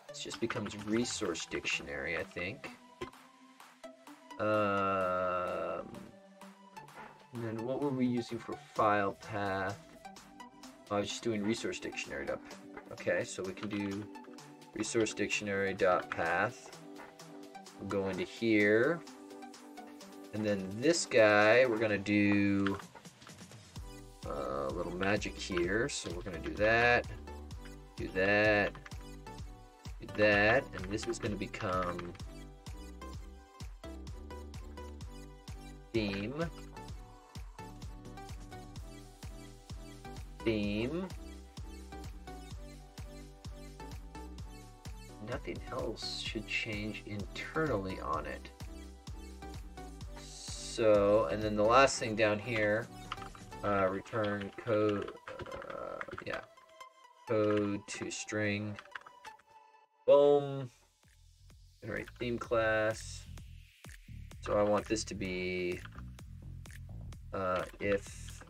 [SPEAKER 1] this just becomes resource dictionary, I think. And then what were we using for file path? Oh, I was just doing resource dictionary up. Okay, so we can do resource dictionary dot path. We'll go into here, and then this guy we're gonna do a little magic here. So we're gonna do that, do that, do that, and this is gonna become theme. Nothing else should change internally on it. So, and then the last thing down here, return code, yeah. code to string. Boom. Generate theme class. So I want this to be if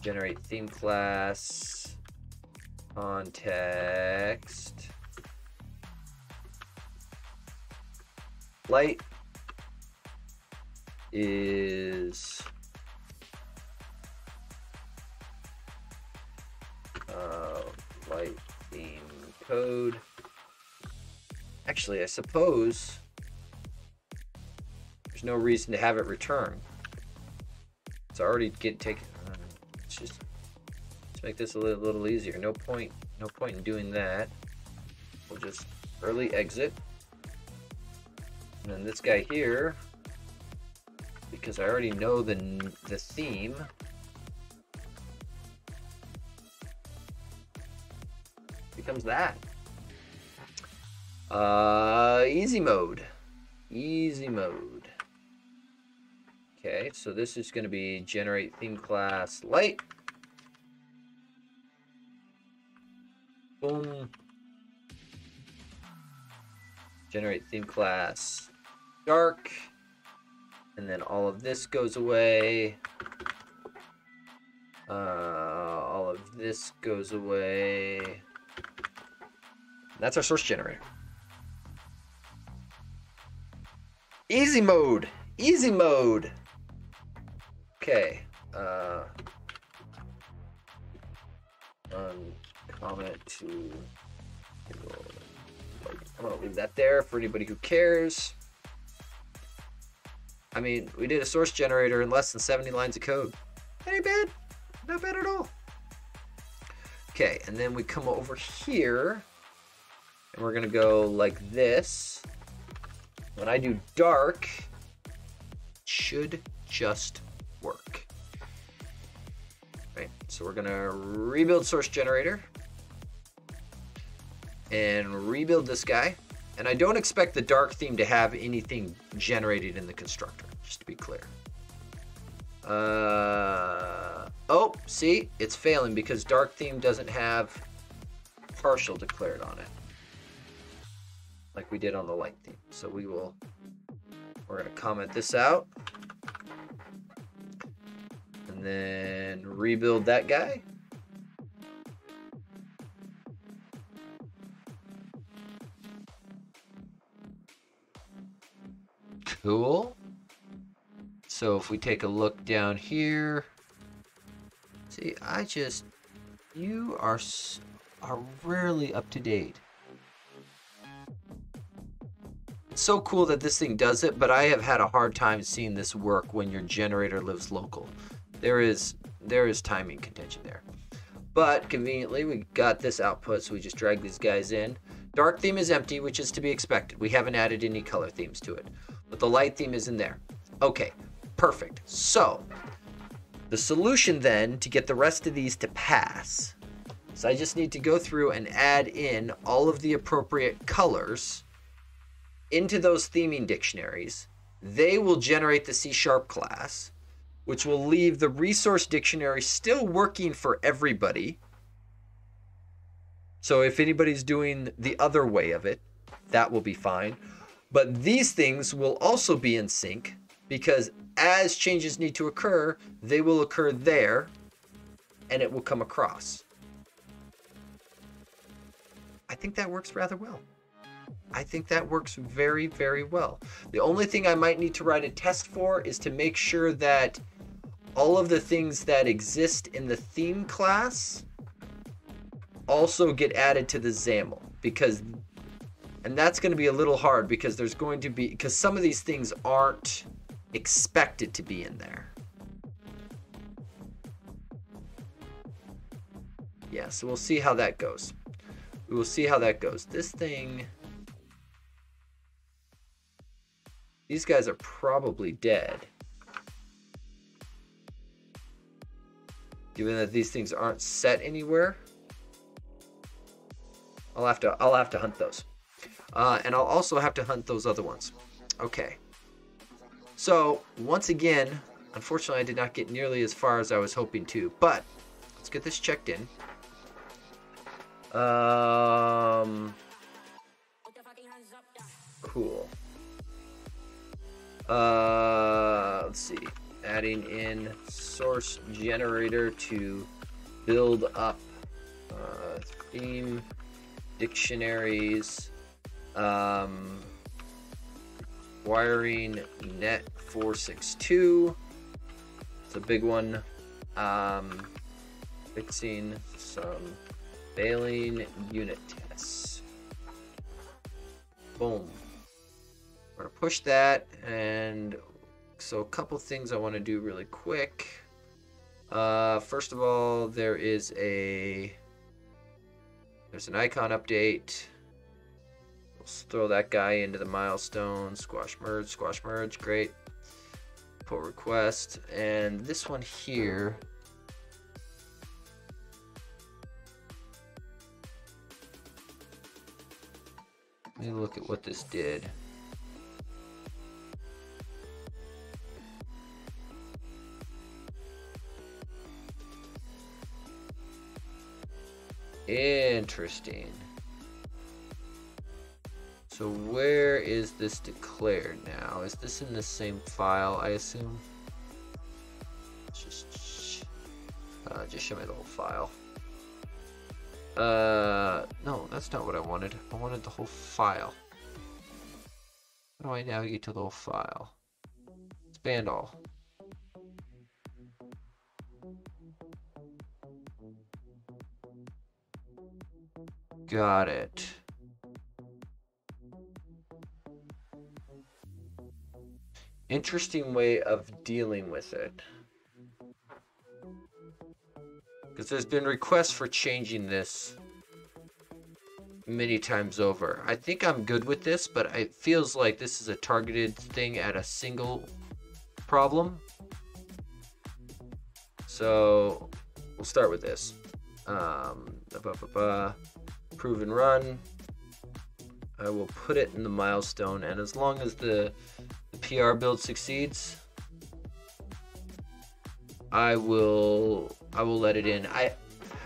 [SPEAKER 1] generate theme class context light is light theme code. Actually, I suppose there's no reason to have it return. It's already taken. Let's make this a little easier. No point in doing that. We'll just early exit. And then this guy here, because I already know the theme, becomes that. Easy mode. Easy mode. Okay, so this is going to be generate theme class light. Boom. Generate theme class dark. And then all of this goes away. All of this goes away. That's our source generator. Easy mode. Easy mode. Okay. Comment to. I'm gonna leave that there for anybody who cares. I mean, we did a source generator in less than 70 lines of code. That ain't bad. Not bad at all. Okay, and then we come over here, and we're gonna go like this. When I do dark, it should just work. Right, so we're gonna rebuild source generator and rebuild this guy. And I don't expect the dark theme to have anything generated in the constructor, just to be clear. Oh, see, it's failing because dark theme doesn't have partial declared on it, like we did on the light theme. So we're gonna comment this out and then rebuild that guy. Cool. So if we take a look down here, see, you are rarely up to date. It's so cool that this thing does it, but I have had a hard time seeing this work when your generator lives local. There is timing contention there. But conveniently, we got this output, so we just drag these guys in. Dark theme is empty, which is to be expected. We haven't added any color themes to it. But the light theme is in there. Okay, perfect. So, the solution then to get the rest of these to pass is I just need to go through and add in all of the appropriate colors into those theming dictionaries. They will generate the C# class, which will leave the resource dictionary still working for everybody. So if anybody's doing the other way of it, that will be fine. But these things will also be in sync because as changes need to occur, they will occur there and it will come across. I think that works rather well. I think that works very, very well. The only thing I might need to write a test for is to make sure that all of the things that exist in the theme class also get added to the XAML, and that's going to be a little hard because because some of these things aren't expected to be in there. Yeah, so we'll see how that goes. We will see how that goes. This thing, these guys are probably dead, given that these things aren't set anywhere. I'll have to hunt those. And I'll also have to hunt those other ones. Okay. So, once again, unfortunately I did not get nearly as far as I was hoping to, but let's get this checked in. Cool. Let's see. Adding in source generator to build up theme dictionaries. Wiring net 462. It's a big one. Fixing some failing unit tests. Boom. We're gonna push that, and so a couple things I want to do really quick. First of all, there's an icon update. Let's throw that guy into the milestone. Squash merge, great. Pull request, and this one here. Let me look at what this did. Interesting. So where is this declared now? Is this in the same file, I assume? Just show me the whole file. No, that's not what I wanted. I wanted the whole file. How do I navigate to the whole file? Expand all. Got it. Interesting way of dealing with it. Because there's been requests for changing this many times over. I think I'm good with this, but it feels like this is a targeted thing at a single problem. So we'll start with this. Prove and run. I will put it in the milestone, and as long as the PR build succeeds, I will let it in.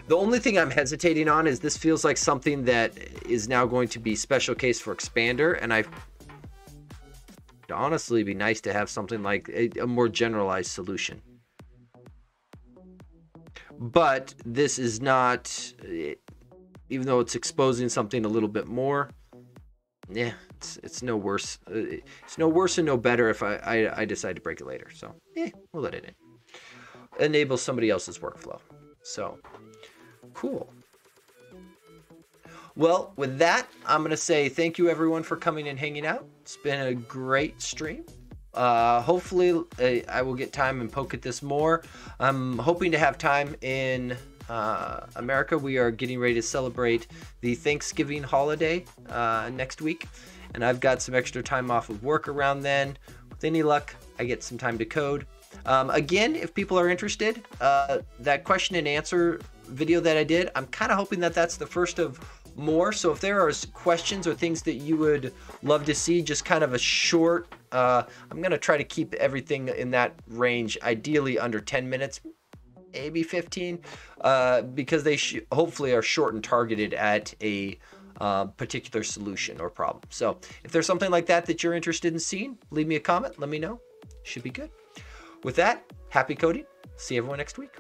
[SPEAKER 1] The only thing I'm hesitating on is this feels like something that is now going to be special case for Expander, and it'd honestly be nice to have something like a more generalized solution. But this is not, even though it's exposing something a little bit more, yeah, it's no worse. It's no worse and no better if I decide to break it later. So, we'll let it in. Enable somebody else's workflow. So, cool. Well, with that, I'm going to say thank you everyone for coming and hanging out. It's been a great stream. Hopefully I will get time and poke at this more. I'm hoping to have time in America. We are getting ready to celebrate the Thanksgiving holiday next week, and I've got some extra time off of work around then. With any luck, I get some time to code. Again, if people are interested, that question and answer video that I did, I'm kind of hoping that that's the first of more. So if there are questions or things that you would love to see, just kind of a short, I'm going to try to keep everything in that range, ideally under 10 minutes, maybe 15, because they hopefully are short and targeted at a particular solution or problem. So if there's something like that you're interested in seeing, leave me a comment, let me know. Should be good. With that, happy coding. See everyone next week.